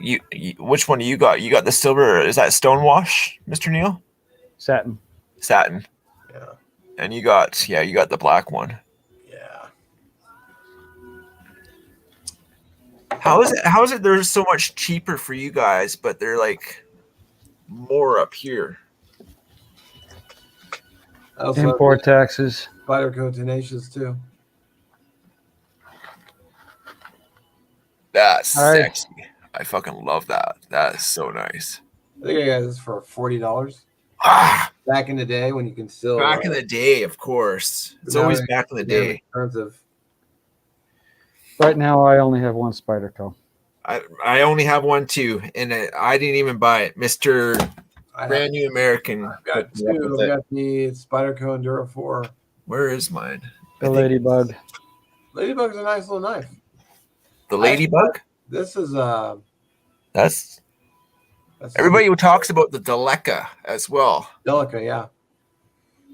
Speaker 1: You which one do you got? You got the silver. Is that stonewash, Mr. Neil?
Speaker 4: Satin.
Speaker 1: Satin.
Speaker 3: Yeah.
Speaker 1: And you got the black one.
Speaker 3: Yeah.
Speaker 1: How is it they're so much cheaper for you guys, but they're like more up here?
Speaker 3: I also
Speaker 4: Import taxes.
Speaker 3: have Spyderco Tenacious too.
Speaker 1: That's
Speaker 4: All right.
Speaker 1: sexy. I fucking love that. That is so nice.
Speaker 3: I think I got this for $40
Speaker 1: Ah,
Speaker 3: back in the day when you can still
Speaker 1: back in the day, of course. It's
Speaker 3: Now
Speaker 1: always
Speaker 3: they-
Speaker 1: back in the
Speaker 3: they're
Speaker 1: day.
Speaker 3: expensive.
Speaker 4: Right now, I only have 1 Spyderco.
Speaker 1: I only have one too, and I didn't even buy it. Mr.
Speaker 3: I
Speaker 1: Brand New American.
Speaker 3: I've got
Speaker 1: hooked me up
Speaker 3: two.
Speaker 1: with
Speaker 3: I've
Speaker 1: it.
Speaker 3: got the Spyderco Enduro 4.
Speaker 1: Where is mine?
Speaker 4: The
Speaker 1: I think-
Speaker 4: Ladybug.
Speaker 3: Ladybug's a nice little knife.
Speaker 1: The Ladybug?
Speaker 3: This is
Speaker 1: That's everybody who talks about the Delica as well.
Speaker 3: Delica, yeah.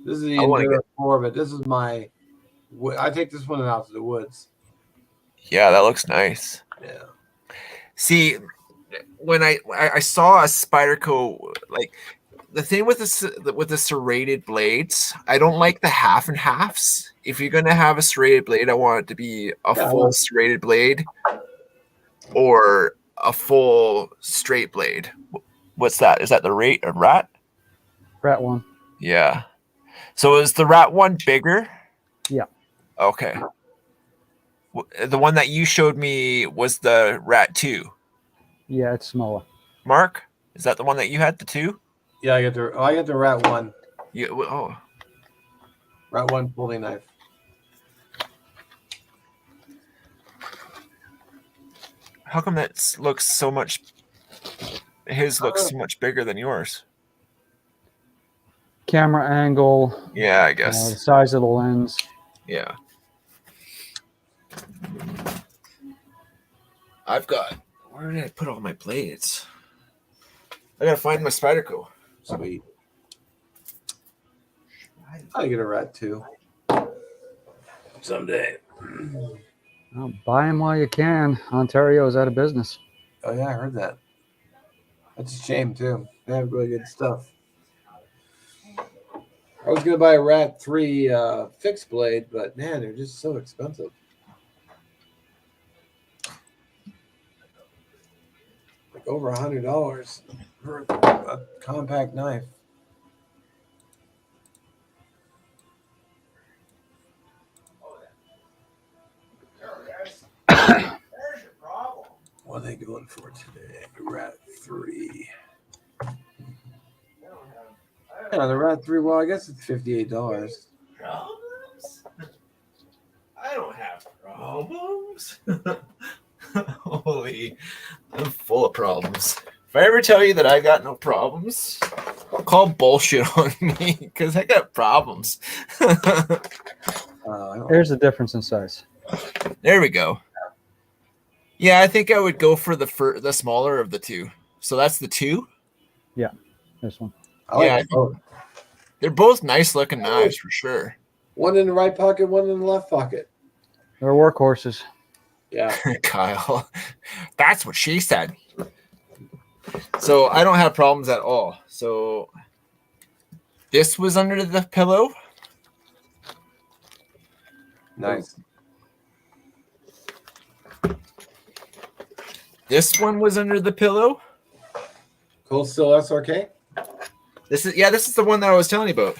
Speaker 3: This is the
Speaker 1: I wanna
Speaker 3: Enduro 4, but this is my. I take this one out to the woods.
Speaker 1: Yeah, that looks nice.
Speaker 3: Yeah.
Speaker 1: See, when I saw a Spyderco, like the thing with the serrated blades, I don't like the half and halves. If you're gonna have a serrated blade, I want it to be a
Speaker 3: Yeah,
Speaker 1: full serrated blade or a full straight blade. What's that? Is that the rat?
Speaker 4: Rat 1.
Speaker 1: Yeah. So is the rat one bigger?
Speaker 4: Yeah.
Speaker 1: Okay. The one that you showed me was the rat 2.
Speaker 4: Yeah, it's smaller.
Speaker 1: Mark, is that the one that you had, the 2?
Speaker 3: Yeah, I get the Rat 1.
Speaker 1: Oh,
Speaker 3: Rat 1 folding knife.
Speaker 1: how come that looks so much? His looks so much bigger than yours.
Speaker 4: Camera angle.
Speaker 1: Yeah, I
Speaker 4: The
Speaker 1: guess.
Speaker 4: size of the lens.
Speaker 1: Yeah. I've got. Where did I put all my blades? I gotta find my Spyderco.
Speaker 3: Sweet. I'll get a Rat 2. Someday.
Speaker 4: Well, buy them while you can. Ontario is out of business.
Speaker 3: Oh, yeah, I heard that. That's a shame, too. They have really good stuff. I was going to buy a Rat 3 fixed blade, but man, they're just so expensive. Like over $100 for a compact knife. What are they going for today? Rat 3. Yeah, the Rat 3, well, I guess it's $58.
Speaker 1: Problems? I don't have problems. Holy, I'm full of problems. If I ever tell you that I got no problems, call bullshit on me because I got problems.
Speaker 4: Here's the difference in size.
Speaker 1: There we go. Yeah, I think I would go for the smaller of the two. So that's the 2.
Speaker 4: This one.
Speaker 3: I like
Speaker 1: Yeah,
Speaker 3: them both.
Speaker 1: they're both nice looking knives for sure.
Speaker 3: One in the right pocket, one in the left pocket.
Speaker 4: They're workhorses.
Speaker 3: Yeah.
Speaker 1: Kyle, that's what she said. So I don't have problems at all. So this was under the pillow.
Speaker 3: Nice.
Speaker 1: This one was under the pillow.
Speaker 3: Cold Steel SRK.
Speaker 1: This is the one that I was telling you about.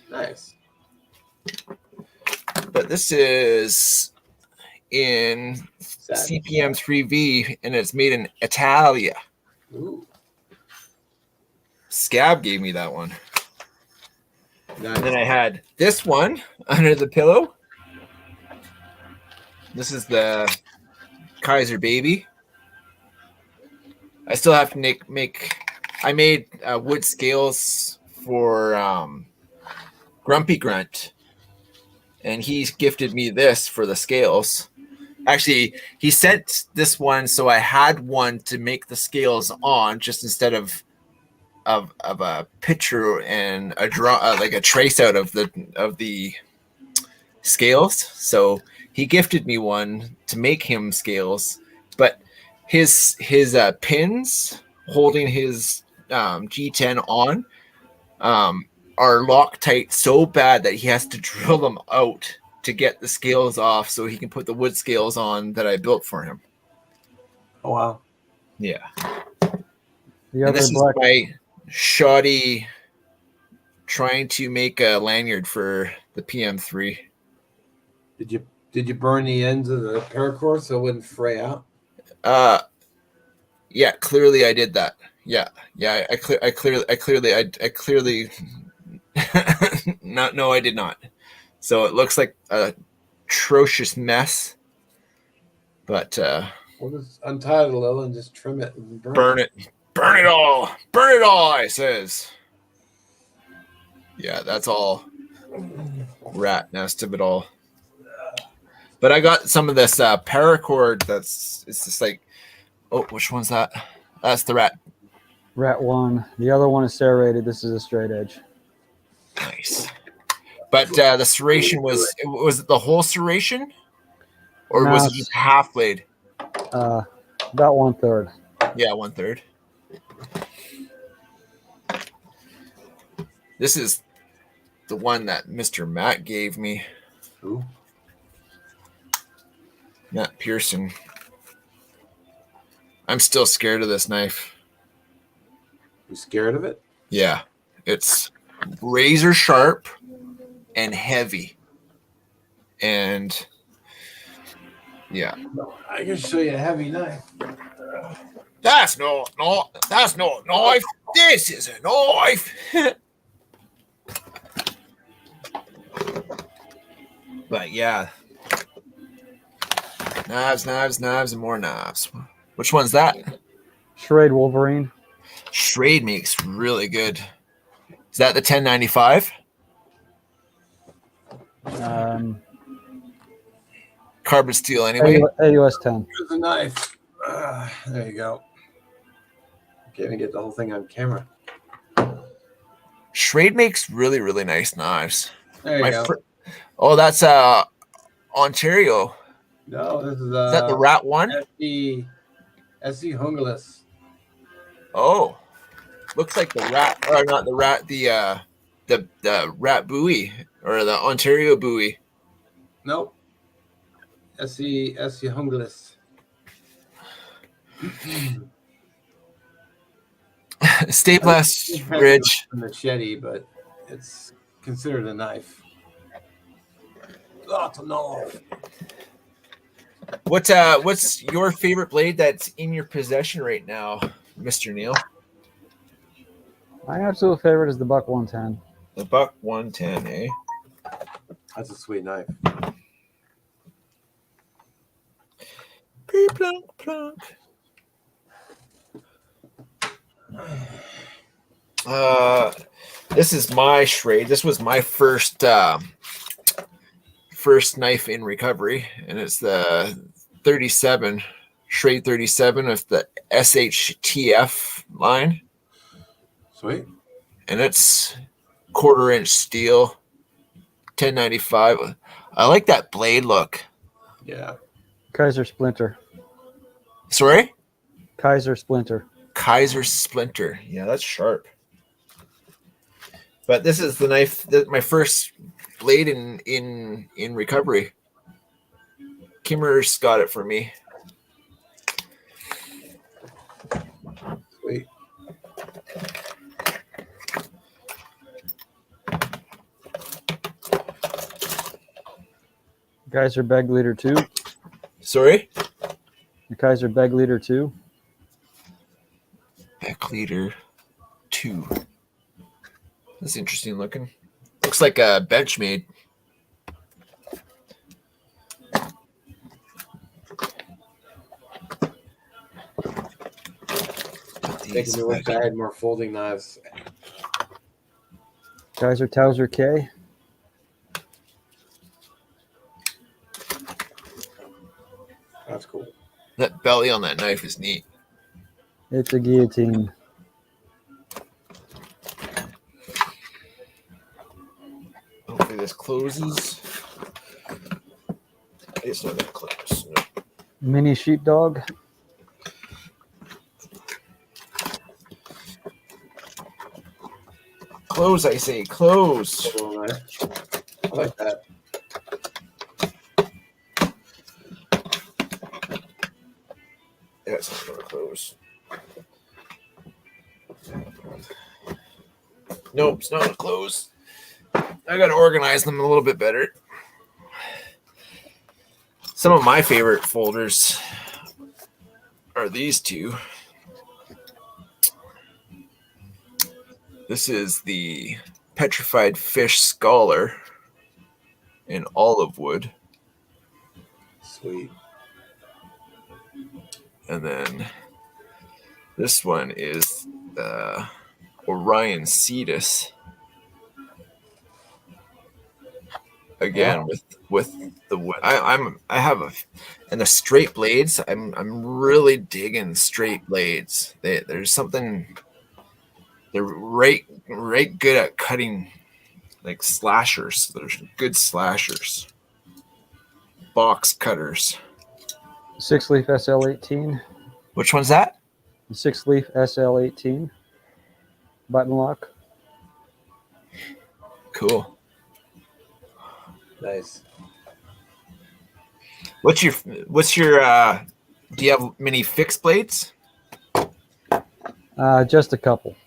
Speaker 3: Nice.
Speaker 1: But this is in CPM 3V and it's made in Italia.
Speaker 3: Ooh.
Speaker 1: Scab gave me that one.
Speaker 3: Nice.
Speaker 1: And then I had this one under the pillow. This is the Kaiser Baby. I still have to make I made wood scales for Grumpy Grunt. And he's gifted me this for the scales. Actually, he sent this one so I had one to make the scales on, just instead of a picture and a draw, like a trace out of the scales. So he gifted me one to make him scales, but his pins holding his G10 on are Loctite so bad that he has to drill them out to get the scales off so he can put the wood scales on that I built for him.
Speaker 3: Oh wow.
Speaker 1: Yeah.
Speaker 4: The
Speaker 1: And
Speaker 4: other
Speaker 1: this
Speaker 4: black.
Speaker 1: is my shoddy trying to make a lanyard for the PM3.
Speaker 3: Did you burn the ends of the paracord so it wouldn't fray out?
Speaker 1: Yeah, clearly I did that. Yeah. I clearly no, I did not. So it looks like a atrocious mess. But
Speaker 3: We'll just untie it a little and just trim it and
Speaker 1: burn it. Burn it all. Burn it all, I says. Yeah, that's all rat nest of it all. But I got some of this paracord it's just like, oh, which one's that? That's the rat.
Speaker 4: Rat 1. The other one is serrated. This is a straight edge.
Speaker 1: Nice. But the serration was it the whole serration? Or
Speaker 4: No,
Speaker 1: was it just half blade?
Speaker 4: About 1/3.
Speaker 1: Yeah, 1/3. This is the one that Mr. Matt gave me.
Speaker 3: Who?
Speaker 1: Matt Pearson. I'm still scared of this knife.
Speaker 3: You scared of it?
Speaker 1: Yeah. It's razor sharp and heavy. And yeah.
Speaker 3: I can show you a heavy knife.
Speaker 1: That's no knife. This is a knife. But yeah. Knives, and more knives. Which one's that?
Speaker 4: Schrade Wolverine.
Speaker 1: Schrade makes really good. Is that the 1095? Carbon steel anyway.
Speaker 4: AUS 10.
Speaker 3: Here's the knife. There you go. Can't even get the whole thing on camera.
Speaker 1: Schrade makes really, really nice knives.
Speaker 3: There you go.
Speaker 1: Oh, that's Ontario.
Speaker 3: No, this is
Speaker 1: Is that the Rat one?
Speaker 3: SE Hungalis.
Speaker 1: Oh, looks like the rat, or not the rat, the rat buoy or the Ontario buoy.
Speaker 3: Nope. SE Hungalis.
Speaker 1: Stay blessed, Ridge.
Speaker 3: A machete, but it's considered a knife. Oh, no.
Speaker 1: What's your favorite blade that's in your possession right now, Mr. Neil?
Speaker 4: My absolute favorite is the Buck 110.
Speaker 1: The Buck 110, eh?
Speaker 3: That's a sweet knife.
Speaker 1: Plunk, plunk. This is my Schrade. This was my first knife in recovery, and it's the 37 Schrade 37 of the SHTF line,
Speaker 3: Sweet.
Speaker 1: and it's 1/4 inch steel, 1095. I like that blade look.
Speaker 3: Yeah.
Speaker 4: Kaiser Splinter.
Speaker 1: Sorry,
Speaker 4: Kaiser Splinter.
Speaker 1: Kaiser Splinter. Yeah, that's sharp. But this is the knife that my first blade in recovery. Kimmer's got it for me.
Speaker 3: Sweet.
Speaker 4: Kaiser Beg Leader 2.
Speaker 1: Sorry?
Speaker 4: The Kaiser Beg Leader 2.
Speaker 1: Back leader 2. That's interesting looking. Looks like a Benchmade.
Speaker 3: Making me wish I had more folding knives.
Speaker 4: Kaiser Towser K.
Speaker 3: That's cool.
Speaker 1: That belly on that knife is neat.
Speaker 4: It's a guillotine.
Speaker 1: Hopefully this closes. It's not gonna close. No.
Speaker 4: Mini Sheepdog.
Speaker 1: Close, I say, close.
Speaker 3: Little knife. I like that.
Speaker 1: Yeah, it's not gonna close. Nope, it's not gonna close. I gotta organize them a little bit better. Some of my favorite folders are these two. This is the Petrified Fish Scholar in olive wood.
Speaker 3: Sweet.
Speaker 1: And then this one is the Orion Cetus. Again,
Speaker 3: Wow.
Speaker 1: with the wood. I have a, and the straight blades. I'm really digging straight blades. There's something. They're right good at cutting, like slashers. There's good slashers. Box cutters.
Speaker 4: 6-leaf SL18.
Speaker 1: Which one's that?
Speaker 4: The 6-leaf SL18. Button lock.
Speaker 1: Cool.
Speaker 3: Nice.
Speaker 1: What's your do you have many fixed blades?
Speaker 4: Just a couple.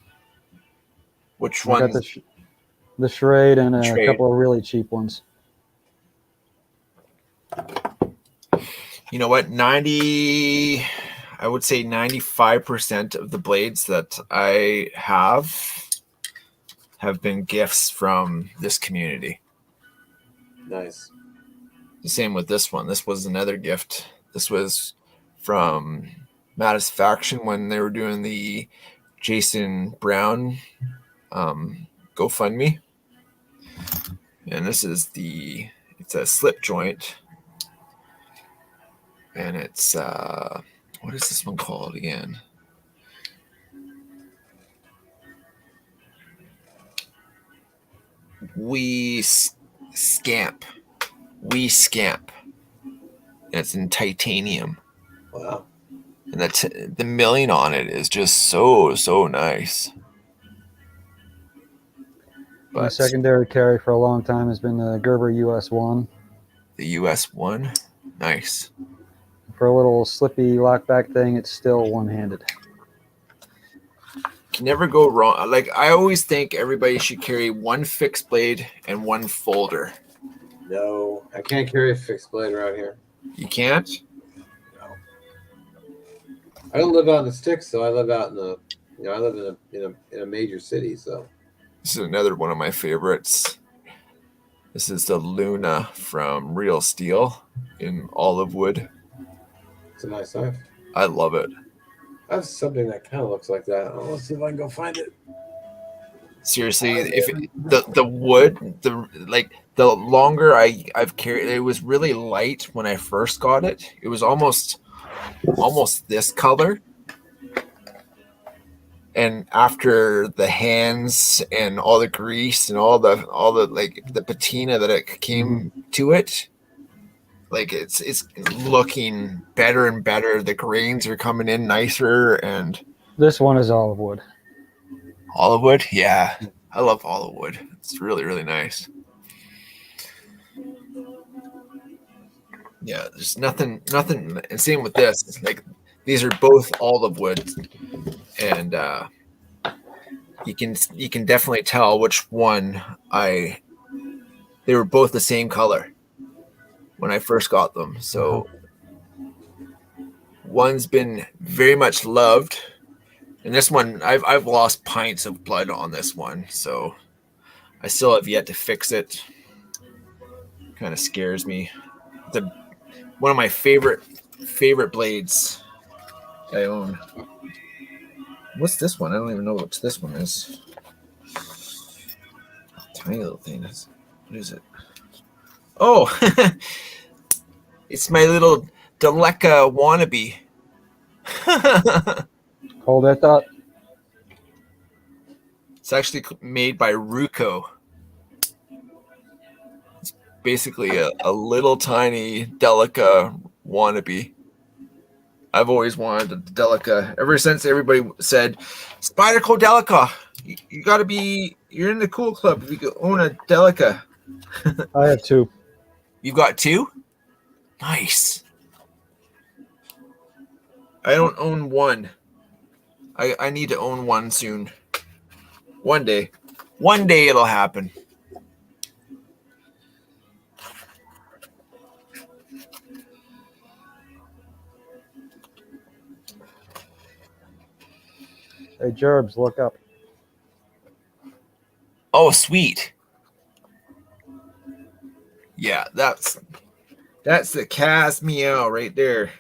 Speaker 1: Which
Speaker 4: I got
Speaker 1: one?
Speaker 4: the Schrade and a
Speaker 1: Schrade.
Speaker 4: couple of really cheap ones.
Speaker 1: You know what? I would say 95% of the blades that I have been gifts from this community.
Speaker 3: Nice.
Speaker 1: The same with this one. This was another gift. This was from Mattis Faction when they were doing the Jason Brown GoFundMe. And this is it's a slip joint. And it's what is this one called again? Scamp. Scamp. And it's in titanium.
Speaker 3: Wow.
Speaker 1: And the milling on it is just so nice.
Speaker 4: My
Speaker 1: But
Speaker 4: secondary carry for a long time has been the Gerber US1.
Speaker 1: the US one, nice.
Speaker 4: For a little slippy lockback thing, it's still one-handed.
Speaker 1: Can never go wrong. Like I always think everybody should carry one fixed blade and one folder.
Speaker 3: No, I can't carry a fixed blade around here.
Speaker 1: You can't?
Speaker 3: No. I don't live out in the sticks, so I live out in I live in a major city, so.
Speaker 1: This is another one of my favorites. This is the Luna from Real Steel in olive wood.
Speaker 3: It's a nice knife.
Speaker 1: I love it.
Speaker 3: I have something that kind of looks like that. Let's see if I can go find it.
Speaker 1: Seriously, if the wood, the longer I've carried, it was really light when I first got it. It was almost this color, and after the hands and all the grease and all the like the patina that it came to it, like it's looking better and better. The grains are coming in nicer, and
Speaker 4: This one is olive wood.
Speaker 1: olive wood, yeah, I love olive wood. It's really, really nice. Yeah, there's nothing, and same with this. Like these are both olive wood, and you can definitely tell which one they were both the same color when I first got them. So one's been very much loved, and this one I've lost pints of blood on this one, so I still have yet to fix it. Kind of scares me. One of my favorite blades I own. What's this one? I don't even know what this one is. Tiny little thing. What is it? Oh, it's my little Delica wannabe.
Speaker 4: Hold that thought.
Speaker 1: It's actually made by Ruco. It's basically a little tiny Delica wannabe. I've always wanted a Delica ever since everybody said Spyderco Delica. You got to be. You're in the cool club if you could own a Delica.
Speaker 4: I have two.
Speaker 1: You've got two? Nice. I don't own one. I need to own one soon. One day. One day it'll happen.
Speaker 4: Hey, Gerbs, look up.
Speaker 1: Oh, sweet. Yeah, that's the Cas Meow right there.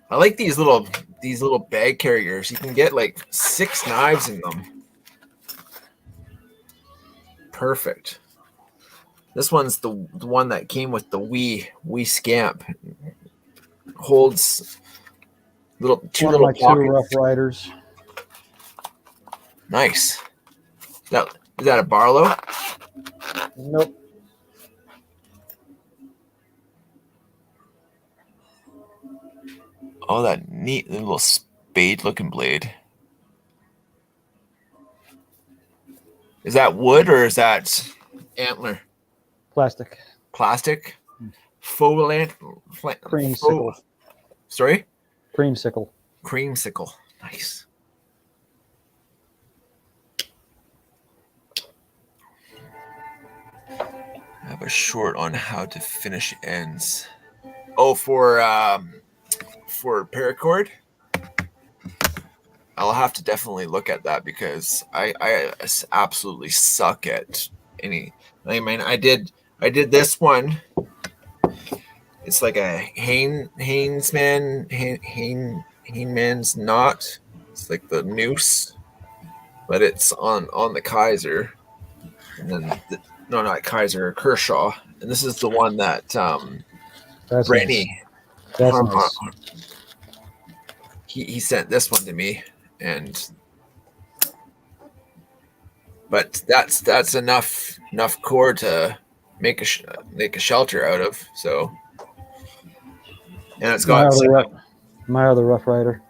Speaker 1: I like these little bag carriers. You can get like 6 knives in them. Perfect. This one's the one that came with the wee Scamp. Holds two
Speaker 4: One of
Speaker 1: little
Speaker 4: my
Speaker 1: pockets.
Speaker 4: 2 Rough Riders.
Speaker 1: Nice. Is that a Barlow?
Speaker 4: Nope.
Speaker 1: Oh, that neat little spade-looking blade. Is that wood or is that antler?
Speaker 4: Plastic.
Speaker 1: Plastic? Faux
Speaker 4: Creamsicle.
Speaker 1: Sorry?
Speaker 4: Creamsicle.
Speaker 1: Creamsicle. Nice. I have a short on how to finish ends. Oh, for paracord? I'll have to definitely look at that because I absolutely suck at any. I mean, I did this one. It's like a Haynesman's knot. It's like the noose, but it's on the Kaiser, and then not Kaiser, Kershaw, and this is the one that
Speaker 4: That's
Speaker 1: Brittany.
Speaker 4: nice. That's nice.
Speaker 1: He sent this one to me, but that's enough cord to make a shelter out of. So, and it's got
Speaker 4: My other Rough Rider.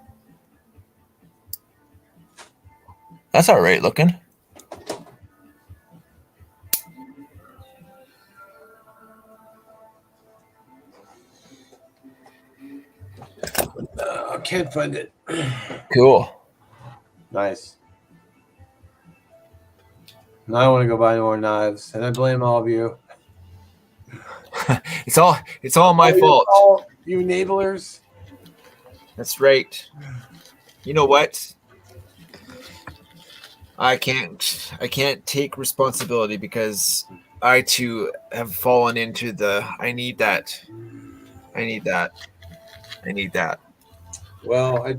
Speaker 1: that's all right looking.
Speaker 3: I can't find it.
Speaker 1: Cool.
Speaker 3: Nice. Now I want to go buy more knives, and I blame all of you.
Speaker 1: It's all my fault.
Speaker 3: You enablers.
Speaker 1: That's right. You know what? I can't take responsibility because I too have fallen into the I need that.
Speaker 3: Well,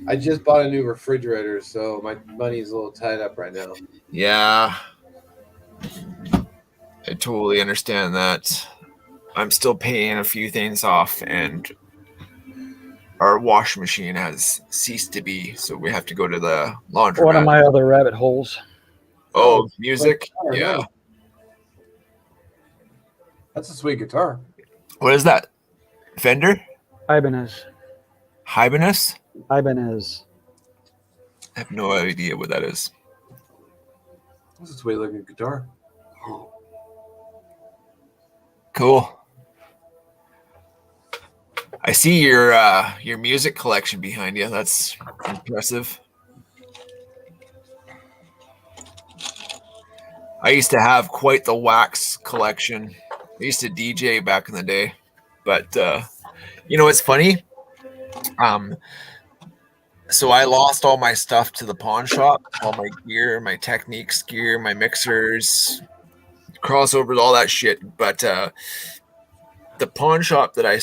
Speaker 3: I just bought a new refrigerator, so my money's a little tied up right now.
Speaker 1: Yeah. I totally understand that. I'm still paying a few things off, and our washing machine has ceased to be, so we have to go to the laundromat.
Speaker 4: One of my other rabbit holes.
Speaker 1: Oh, music?
Speaker 3: Guitar,
Speaker 1: Yeah.
Speaker 3: nice. That's a sweet guitar.
Speaker 1: What is that? Fender?
Speaker 4: Ibanez.
Speaker 1: Hibernus?
Speaker 4: Ibanez.
Speaker 1: I have no idea what that is.
Speaker 3: That's a sweet looking guitar.
Speaker 1: Cool. I see your music collection behind you. That's impressive. I used to have quite the wax collection. I used to DJ back in the day, but you know what's funny? So I lost all my stuff to the pawn shop, all my gear, my Techniques gear, my mixers, crossovers, all that shit. But the pawn shop that I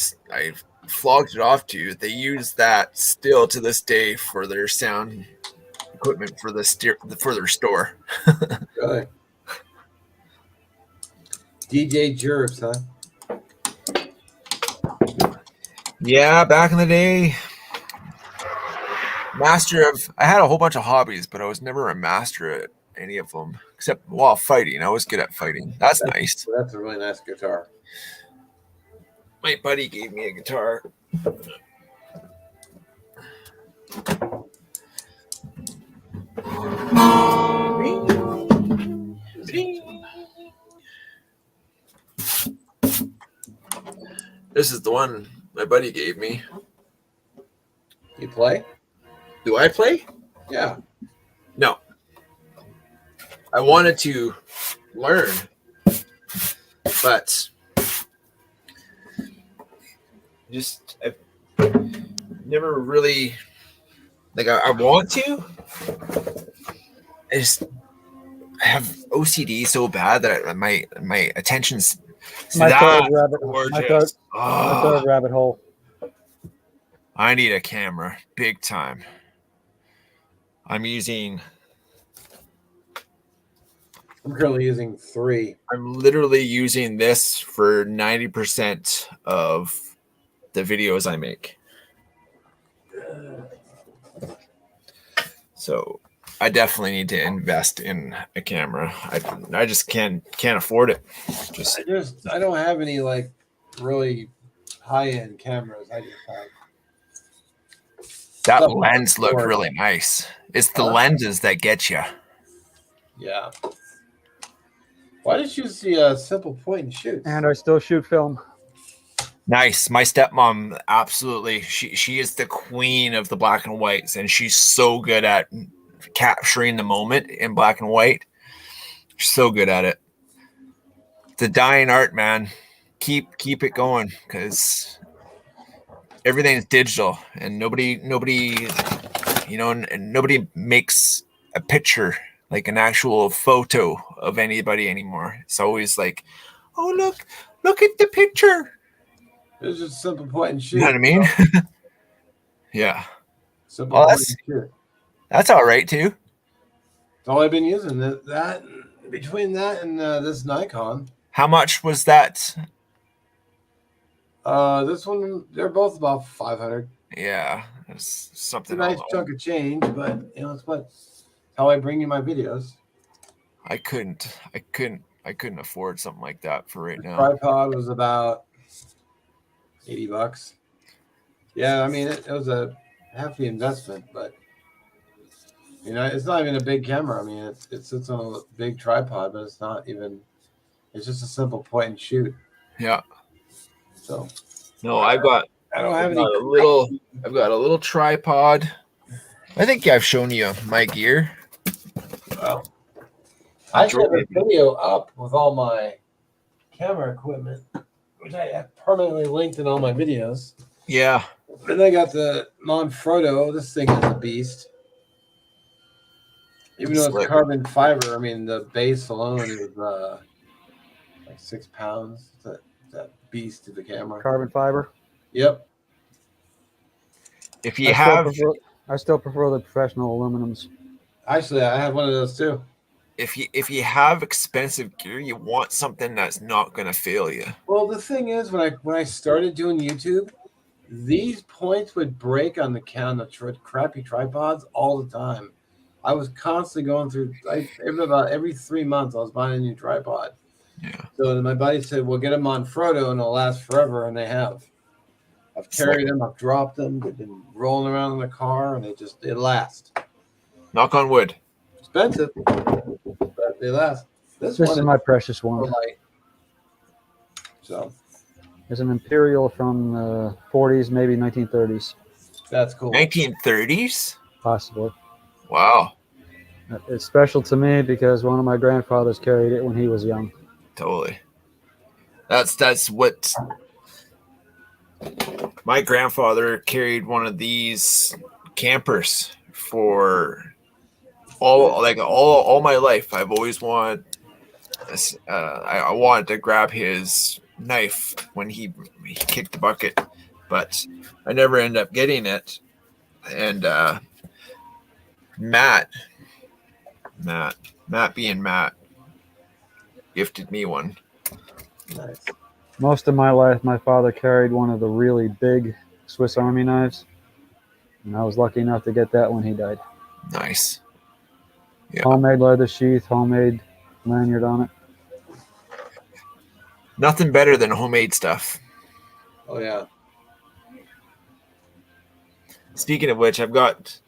Speaker 1: flogged it off to, they use that still to this day for their sound equipment for their store.
Speaker 3: Really? DJ Jervs, huh?
Speaker 1: Yeah, back in the day, I had a whole bunch of hobbies, but I was never a master at any of them, except fighting. I was good at fighting. That's nice.
Speaker 3: That's a really nice guitar.
Speaker 1: My buddy gave me a guitar. This is the one my buddy gave me.
Speaker 3: You play?
Speaker 1: Do I play?
Speaker 3: Yeah.
Speaker 1: No. I wanted to learn, but I've never really I want to. I have OCD so bad that my attention's
Speaker 4: My
Speaker 1: that
Speaker 4: third rabbit.
Speaker 1: gorgeous.
Speaker 4: My third rabbit hole.
Speaker 1: I need a camera, big time. I'm
Speaker 3: currently using 3.
Speaker 1: I'm literally using this for 90% of the videos I make. So I definitely need to invest in a camera. I just can't afford it.
Speaker 3: I don't have any like really high end cameras. I just have
Speaker 1: that
Speaker 3: something
Speaker 1: lens looked
Speaker 3: for-
Speaker 1: really nice. It's the
Speaker 3: Huh?
Speaker 1: lenses that get you.
Speaker 3: Yeah. Why did you see a simple point and shoot?
Speaker 4: And I still shoot film.
Speaker 1: Nice. My stepmom, absolutely. She is the queen of the black and whites, and she's so good at capturing the moment in black and white. She's so good at it. The dying art, man. Keep it going, because everything's digital, and nobody nobody makes a picture, like an actual photo of anybody anymore. It's always like, oh, look at the picture.
Speaker 3: It's just simple point and shoot.
Speaker 1: You know what I mean? Yeah.
Speaker 3: Simple
Speaker 1: Oh,
Speaker 3: point
Speaker 1: that's-
Speaker 3: and shoot.
Speaker 1: That's all right too.
Speaker 3: That's all I've been using. That between that and this Nikon.
Speaker 1: How much was that?
Speaker 3: This one, they're both about 500.
Speaker 1: Yeah, it's
Speaker 3: It's a
Speaker 1: something.
Speaker 3: nice chunk of change, but it's how I bring you my videos.
Speaker 1: I couldn't afford something like that for right now.
Speaker 3: Tripod was about $80. Yeah, I mean it was a hefty investment, but it's not even a big camera. I mean it sits on a big tripod, but it's not even. It's just a simple point and shoot.
Speaker 1: Yeah.
Speaker 3: So
Speaker 1: No, I don't have any. I've got a little tripod. I think I've shown you my gear.
Speaker 3: Well, I actually have a video up with all my camera equipment, which I have permanently linked in all my videos.
Speaker 1: Yeah.
Speaker 3: Then I got the Manfrotto. This thing is a beast. Even though it's
Speaker 1: Slick.
Speaker 3: carbon fiber, I mean, the base alone is like 6 pounds. That beast to the camera.
Speaker 4: Carbon fiber.
Speaker 3: Yep.
Speaker 1: If you have
Speaker 4: I still prefer the professional aluminums.
Speaker 3: Actually, I have one of those too.
Speaker 1: If you have expensive gear, you want something that's not gonna fail you.
Speaker 3: Well, the thing is, when I started doing YouTube, these points would break on the crappy tripods all the time. I was constantly going through. About every 3 months, I was buying a new tripod.
Speaker 1: Yeah.
Speaker 3: So then my buddy said, "Well, get them on Frodo, and it'll last forever." And they have. I've carried them. I've dropped them. They've been rolling around in the car, and they last.
Speaker 1: Knock on wood.
Speaker 3: Expensive, but they last.
Speaker 4: This is my precious one.
Speaker 3: light. So
Speaker 4: It's an Imperial from the 40s, maybe 1930s,
Speaker 3: that's cool.
Speaker 1: 1930s?
Speaker 4: possibly.
Speaker 1: Wow.
Speaker 4: It's special to me because one of my grandfathers carried it when he was young.
Speaker 1: Totally. That's what my grandfather carried, one of these campers for all my life. I've always wanted I wanted to grab his knife when he kicked the bucket, but I never ended up getting it. And Matt being Matt gifted me one.
Speaker 3: Nice.
Speaker 4: Most of my life, my father carried one of the really big Swiss Army knives, and I was lucky enough to get that when he died.
Speaker 1: Nice. Yeah.
Speaker 4: Homemade leather sheath, homemade lanyard on it.
Speaker 1: Nothing better than homemade stuff.
Speaker 3: Oh yeah.
Speaker 1: Speaking of which, I've got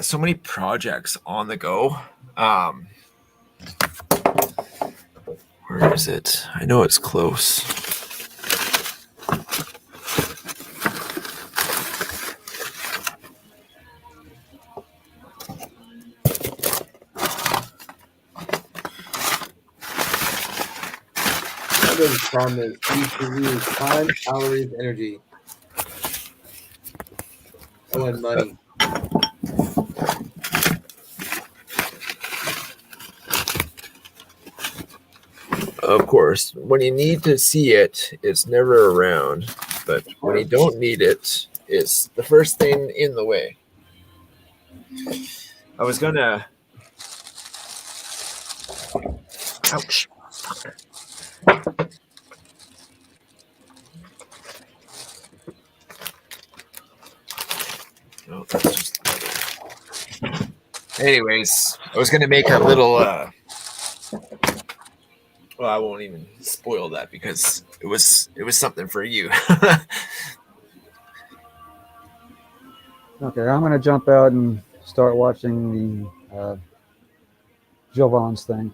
Speaker 1: so many projects on the go. Where is it? I know it's close.
Speaker 3: The problem is you use time, calories, energy. Oh, and money.
Speaker 1: Of course, when you need to see it, it's never around. But when you don't need it, it's the first thing in the way. I was gonna. Ouch. Oh, that's just... Anyways, I was gonna make a little. Well, I won't even spoil that because it was something for you.
Speaker 4: Okay, I'm going to jump out and start watching the Jovan's thing.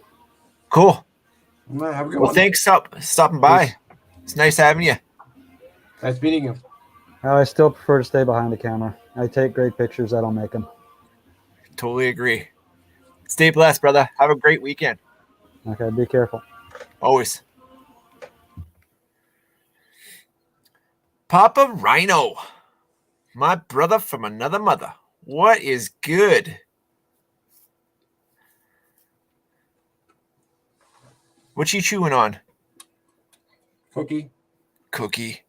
Speaker 1: Cool.
Speaker 3: Have a good
Speaker 1: Well,
Speaker 3: one.
Speaker 1: thanks stopping by. It's nice having you.
Speaker 3: Nice meeting you.
Speaker 4: I still prefer to stay behind the camera. I take great pictures. I don't make them.
Speaker 1: Totally agree. Stay blessed, brother. Have a great weekend.
Speaker 4: Okay, be careful.
Speaker 1: Always. Papa Rhino, my brother from another mother. What is good? What you chewing on?
Speaker 3: Cookie.
Speaker 1: Cookie.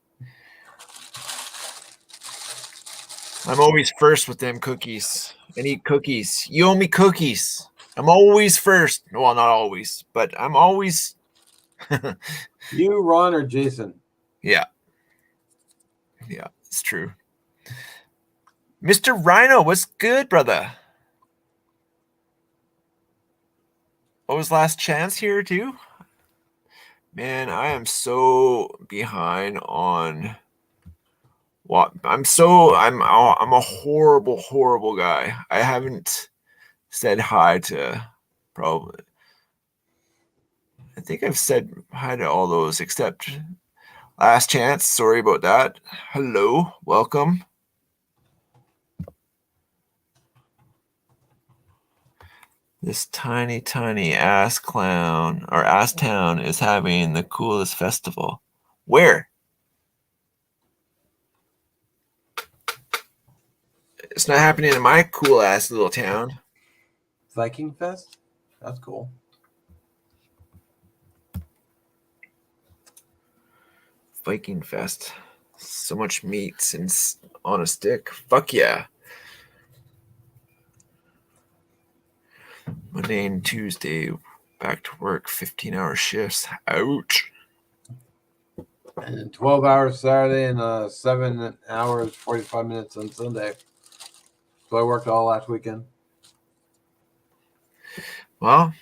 Speaker 1: I'm always first with them cookies. I need cookies. You owe me cookies. I'm always first. Well, not always, but I'm always.
Speaker 3: You, Ron, or Jason?
Speaker 1: Yeah. Yeah, it's true. Mr. Rhino, what's good, brother? What was last chance here too? Man, I am so behind on what I'm a horrible guy. I haven't said hi to probably. I think I've said hi to all those except last chance. Sorry about that. Hello, welcome. This tiny ass clown or ass town is having the coolest festival. Where? It's not happening in my cool ass little town.
Speaker 3: Viking Fest? That's cool.
Speaker 1: Viking Fest. So much meat and on a stick. Fuck yeah. Monday and Tuesday, back to work, 15-hour shifts. Ouch.
Speaker 3: And 12 hours Saturday and 7 hours, 45 minutes on Sunday. So I worked all last weekend.
Speaker 1: Well,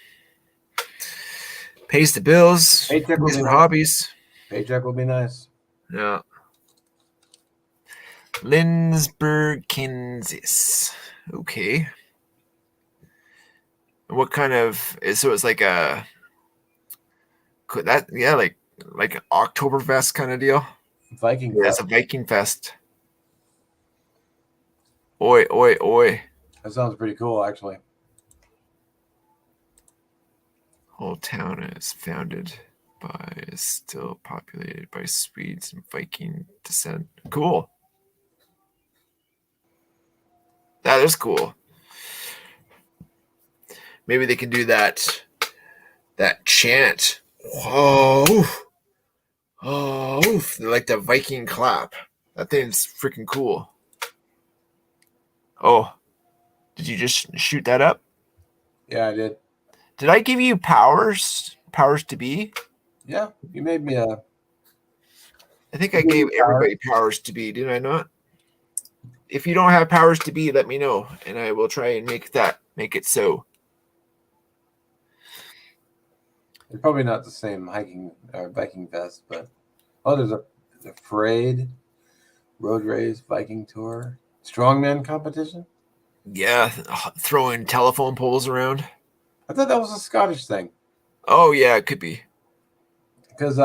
Speaker 1: pays the bills,
Speaker 3: Paycheck will
Speaker 1: gives
Speaker 3: be
Speaker 1: for
Speaker 3: nice.
Speaker 1: hobbies.
Speaker 3: Paycheck will be nice.
Speaker 1: Yeah. Lindsborg, Kansas. Okay. What kind of? So it's like a that? Yeah, like an Oktoberfest kind of deal.
Speaker 3: Viking
Speaker 1: Yeah, it's
Speaker 3: Fest.
Speaker 1: a Viking fest. Oi, oi, oi.
Speaker 3: That sounds pretty cool, actually.
Speaker 1: Whole town is founded by, is still populated by Swedes and Viking descent. Cool. That is cool. Maybe they can do that chant. Whoa. Oh, like the Viking clap. That thing's freaking cool. Oh, did you just shoot that up?
Speaker 3: Yeah, I did.
Speaker 1: Did I give you powers? Powers to be?
Speaker 3: Yeah, you made me a.
Speaker 1: I think I gave everybody powers to be, did I not? If you don't have powers to be, let me know, and I will try and make it so.
Speaker 3: It's probably not the same hiking or Viking Fest, but there's a Parade, Road Race, Viking Tour, Strongman competition.
Speaker 1: Yeah, throwing telephone poles around.
Speaker 3: I thought that was a Scottish thing.
Speaker 1: Oh yeah, it could be.
Speaker 3: Because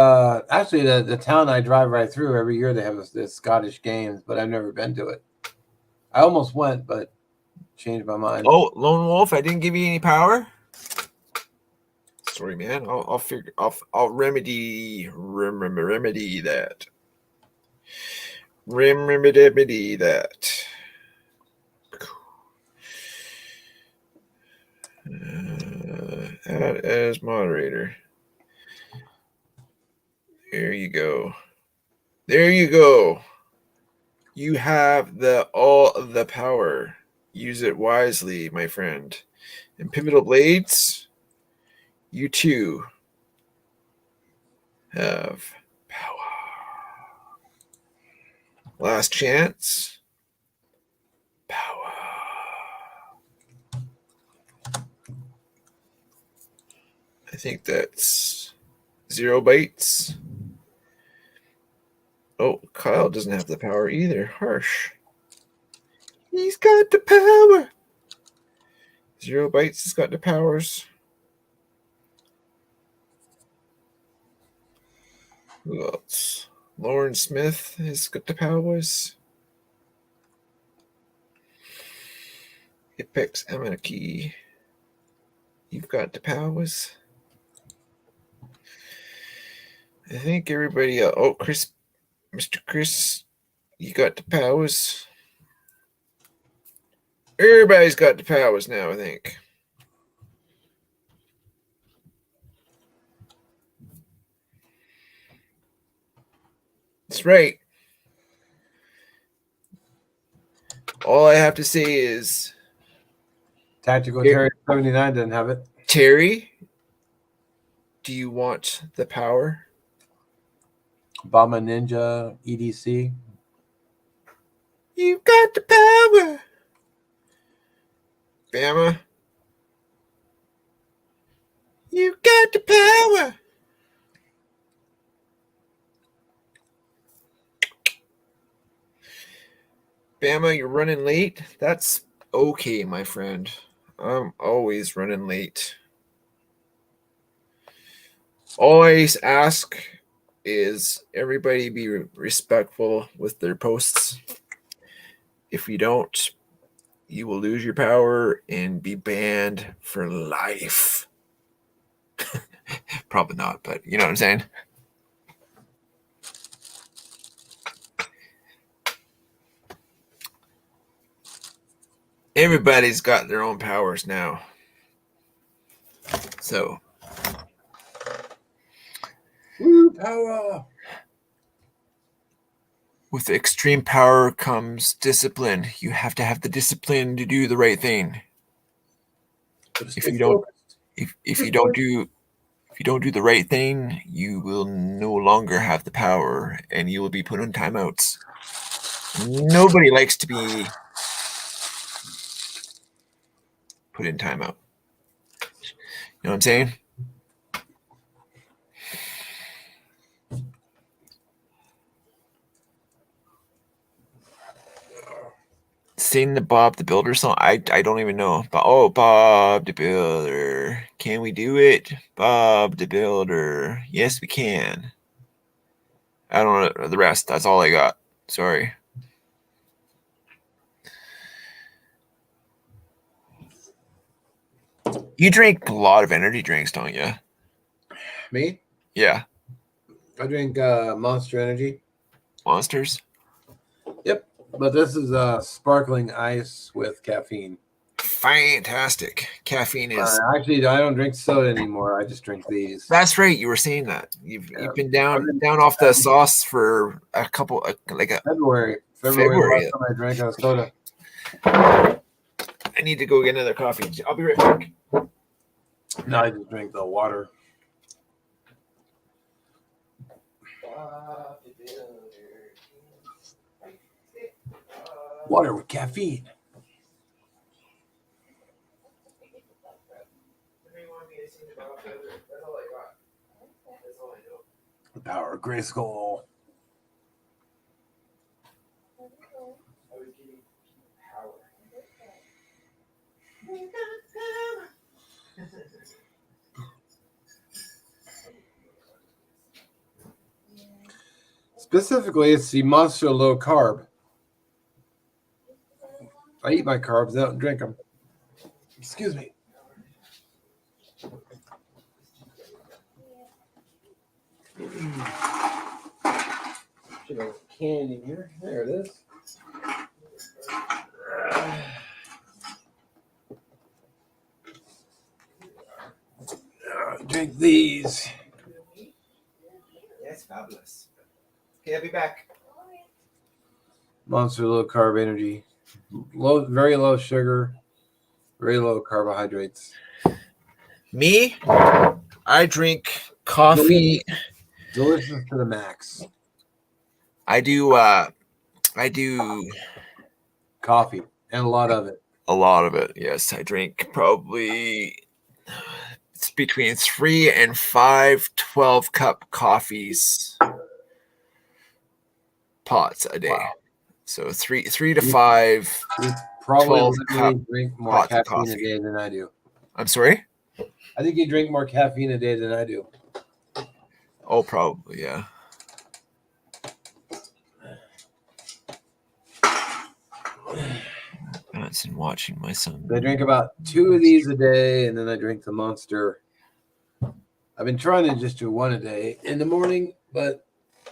Speaker 3: actually, the town I drive right through every year they have this Scottish games, but I've never been to it. I almost went, but changed my mind.
Speaker 1: Oh, Lone Wolf, I didn't give you any power. Sorry, man. I'll remedy that. Remedy that. Add as moderator. There you go. There you go. You have all of the power. Use it wisely, my friend. And Pivotal Blades, you too have power. Last chance. Power. I think that's 0 bytes. Oh, Kyle doesn't have the power either. Harsh. He's got the power. 0 bytes has got the powers. Who else? Lauren Smith has got the powers. Apex Amanaki. You've got the powers. I think everybody else. Oh, Chris. Mr. Chris, you got the powers. Everybody's got the powers now, I think. That's right. All I have to say is
Speaker 3: Tactical Terry 79 didn't have it.
Speaker 1: Terry, do you want the power?
Speaker 3: Obama Ninja EDC.
Speaker 1: You've got the power. Bama, you've got the power. Bama, you're running late. That's okay, my friend. I'm always running late. All I ask is everybody be respectful with their posts. If you don't, you will lose your power and be banned for life. Probably not, but you know what I'm saying? Everybody's got their own powers now. So,
Speaker 3: Woo, power.
Speaker 1: with extreme power comes discipline. You have to have the discipline to do the right thing.
Speaker 3: Just
Speaker 1: If
Speaker 3: stay
Speaker 1: you don't
Speaker 3: focused.
Speaker 1: if you don't do the right thing, you will no longer have the power, and you will be put in timeouts. Nobody likes to be put in timeout. You know what I'm saying? Sing the Bob the Builder song. I don't even know. But oh, Bob the Builder, can we do it? Bob the Builder, yes we can. I don't know the rest. That's all I got. Sorry. You drink a lot of energy drinks, don't you?
Speaker 3: Me?
Speaker 1: Yeah.
Speaker 3: I drink Monster Energy.
Speaker 1: Monsters.
Speaker 3: Yep. But this is sparkling ice with caffeine.
Speaker 1: Fantastic. Caffeine is.
Speaker 3: Actually, I don't drink soda anymore. I just drink these.
Speaker 1: That's right. You were saying that you've been
Speaker 3: I've been-
Speaker 1: down off the sauce for a couple like a
Speaker 3: February.
Speaker 1: February.
Speaker 3: Last time I drank a soda.
Speaker 1: I need to go get another coffee. I'll be right back.
Speaker 3: No, I just drink the water. Water with caffeine. The power of Grayskull. Specifically, it's the Monster Low Carb. I eat my carbs, I don't drink them. Excuse me. Should have a candy here. There it is. Drink these.
Speaker 1: Yes, fabulous. Okay, I'll be back.
Speaker 3: Monster Low Carb Energy. Very low sugar, very low carbohydrates.
Speaker 1: Me, I drink coffee.
Speaker 3: Delicious to the max.
Speaker 1: I do
Speaker 3: Coffee and a lot of it.
Speaker 1: a lot of it. Yes, I drink probably it's between 3 and 5 12-cup coffees pots a day.
Speaker 3: Wow.
Speaker 1: So 3 to 5.
Speaker 3: You probably
Speaker 1: 12
Speaker 3: literally drink more
Speaker 1: pots of
Speaker 3: caffeine a
Speaker 1: coffee.
Speaker 3: day than I do.
Speaker 1: I'm sorry?
Speaker 3: I think you drink more caffeine a day than I do.
Speaker 1: Oh, probably, yeah. That's in watching my son.
Speaker 3: I drink about 2 of these a day, and then I drink the Monster. I've been trying to just do 1 a day in the morning, but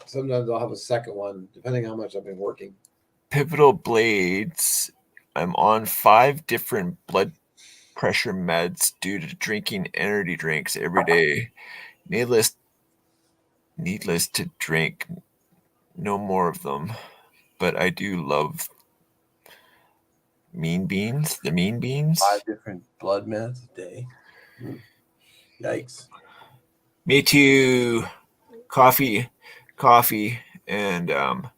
Speaker 3: sometimes I'll have a second one, depending how much I've been working.
Speaker 1: Pivotal Blades. I'm on 5 different blood pressure meds due to drinking energy drinks every day. Needless to drink no more of them, but I do love the mean beans.
Speaker 3: 5 different blood meds a day. Yikes.
Speaker 1: Me too. Coffee, and more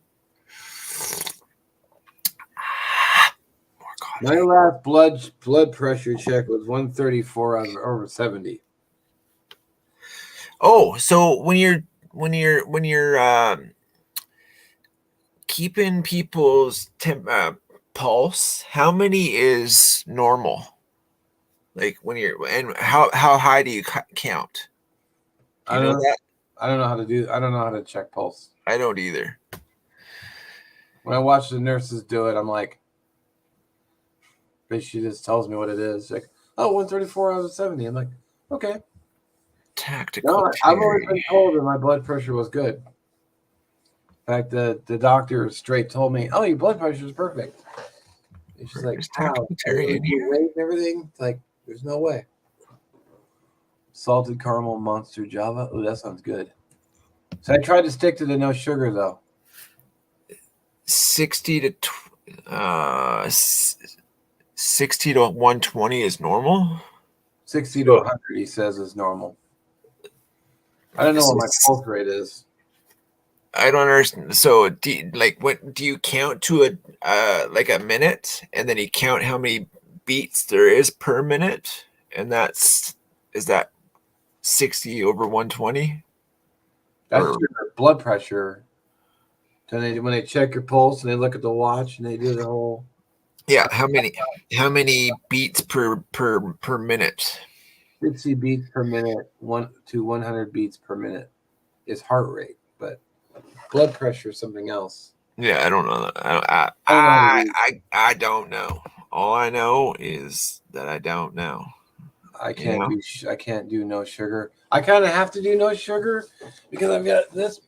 Speaker 1: coffee.
Speaker 3: My last blood pressure check was 134 out of over 70.
Speaker 1: Oh, so when you're keeping people's pulse, how many is normal? Like when you're, and how high do you count? Do you know that?
Speaker 3: I don't know how to do. I don't know how to check pulse.
Speaker 1: I don't either.
Speaker 3: When I watch the nurses do it, I'm like, she just tells me what it is. Like, oh, 134 out of 70. I'm like, okay.
Speaker 1: Tactical.
Speaker 3: No, I've always been told that my blood pressure was good. In fact, the doctor straight told me, "Oh, your blood pressure is perfect." And she's like,
Speaker 1: There's
Speaker 3: "Wow,
Speaker 1: tactical Terry in
Speaker 3: your
Speaker 1: here.
Speaker 3: weight and everything." It's like, there's no way. Salted caramel Monster Java. Oh, that sounds good. So I tried to stick to the no sugar though.
Speaker 1: 60 to 120 is normal.
Speaker 3: 60 to 100, he says, is normal. I don't know what my pulse rate is.
Speaker 1: I don't understand. So, what do you count to like a minute, and then you count how many beats there is per minute, and is that 60 over 120?
Speaker 3: That's
Speaker 1: Or-
Speaker 3: your blood pressure. Then when they check your pulse and they look at the watch and they do the whole.
Speaker 1: Yeah, how many beats per minute?
Speaker 3: 60 beats per minute, 1 to 100 beats per minute is heart rate, but blood pressure is something else.
Speaker 1: Yeah, I don't know. I don't know. All I know is that I don't know.
Speaker 3: I can't do no sugar. I kind of have to do no sugar because I've got this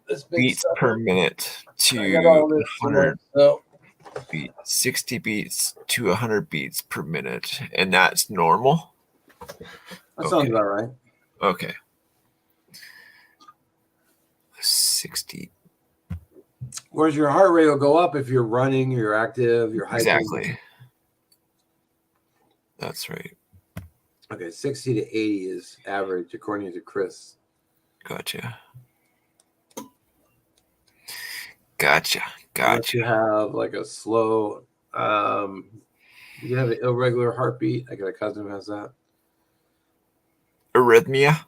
Speaker 3: big
Speaker 1: Beats
Speaker 3: stuff.
Speaker 1: per minute
Speaker 3: I got all
Speaker 1: to
Speaker 3: this
Speaker 1: 100
Speaker 3: so
Speaker 1: beats, 60 beats to 100 beats per minute, and that's normal.
Speaker 3: that sounds about right.
Speaker 1: Okay. 60.
Speaker 3: Whereas your heart rate will go up if you're running, you're active, you're hiking.
Speaker 1: Exactly. That's right.
Speaker 3: Okay, 60 to 80 is average according to Chris.
Speaker 1: Gotcha.
Speaker 3: Unless you have like a slow, you have an irregular heartbeat. I got a cousin who has that.
Speaker 1: Arrhythmia.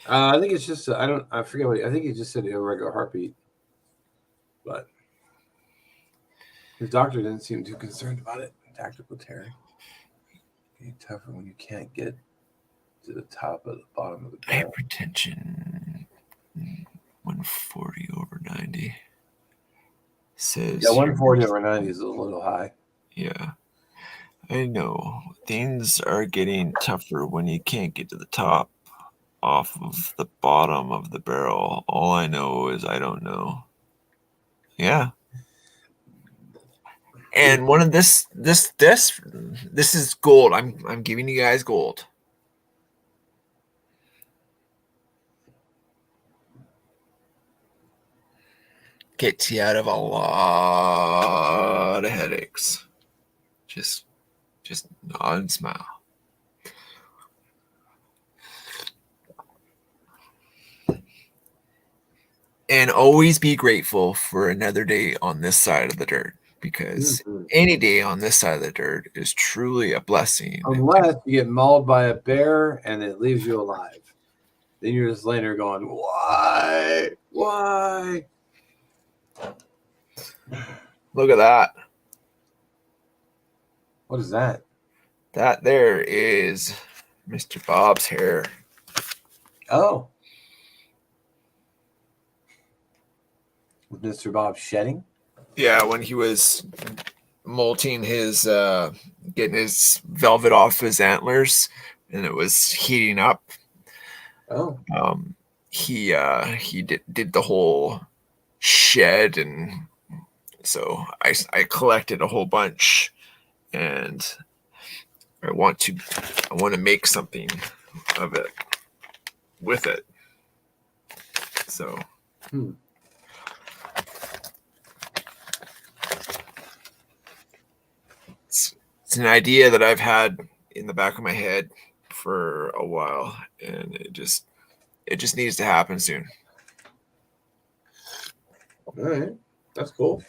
Speaker 3: I think it's just I forget I think he just said irregular heartbeat, but his doctor didn't seem too concerned about it. Tactical Terry. Getting tougher when you can't get to the top of the bottom of the barrel.
Speaker 1: Hypertension. 140 over 90. Says
Speaker 3: 140 over 90 is a little high.
Speaker 1: Yeah. I know. Things are getting tougher when you can't get to the top off of the bottom of the barrel. All I know is I don't know. Yeah. And one of this is gold. I'm giving you guys gold. Gets you out of a lot of headaches. Just nod and smile. And always be grateful for another day on this side of the dirt, because any day on this side of the dirt is truly a blessing.
Speaker 3: Unless you get mauled by a bear and it leaves you alive. Then you're just laying there going, why? Why?
Speaker 1: Look at that.
Speaker 3: What is that?
Speaker 1: That there is Mr. Bob's hair.
Speaker 3: Oh. Was Mr. Bob shedding?
Speaker 1: Yeah, when he was molting his, getting his velvet off his antlers, and it was heating up.
Speaker 3: Oh.
Speaker 1: He did the whole shed, and so I collected a whole bunch, and I want to make something of it with it. So. It's an idea that I've had in the back of my head for a while, and it just needs to happen soon.
Speaker 3: All right. That's cool.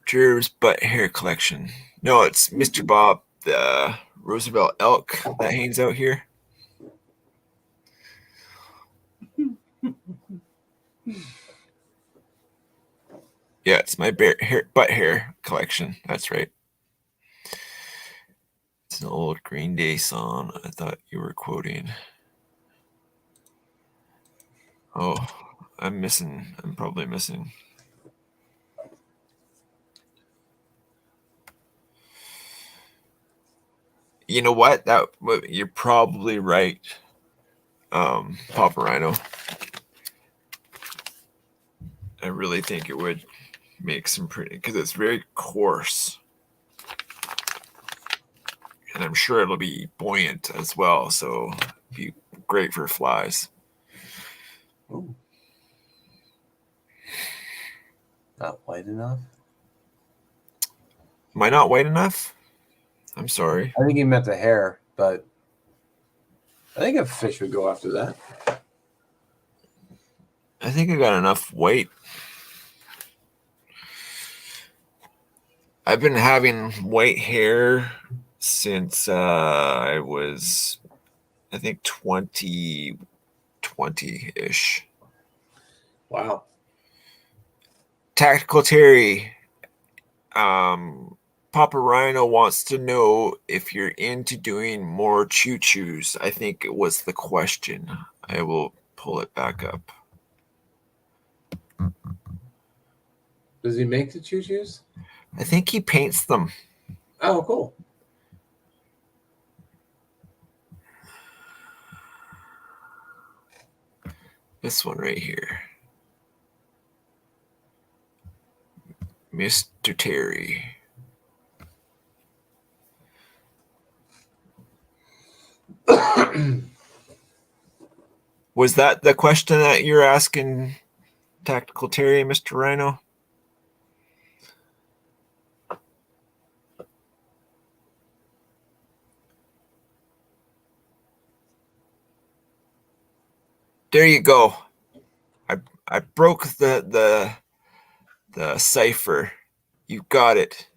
Speaker 1: Jer's butt hair collection. No, it's Mr. Bob, the Roosevelt elk that hangs out here. Yeah, it's my butt hair collection. That's right. It's an old Green Day song I thought you were quoting. Oh, I'm probably missing. You know what? You're probably right, Papa Rhino. I really think it would make some pretty, because it's very coarse. And I'm sure it'll be buoyant as well, so be great for flies.
Speaker 3: Ooh. Not white enough?
Speaker 1: Am I not white enough? I'm sorry.
Speaker 3: I think he meant the hair, but I think a fish would go after that.
Speaker 1: I think I got enough weight. I've been having white hair since I was, I think, 20-ish.
Speaker 3: Wow.
Speaker 1: Tactical Terry, Papa Rhino wants to know if you're into doing more choo-choos. I think it was the question. I will pull it back up.
Speaker 3: Does he make the choo-choos?
Speaker 1: I think he paints them.
Speaker 3: Oh, cool.
Speaker 1: This one right here. Mr. Terry. Was that the question that you're asking, Tactical Terry, Mr. Rhino? There you go. I broke the cipher. You got it.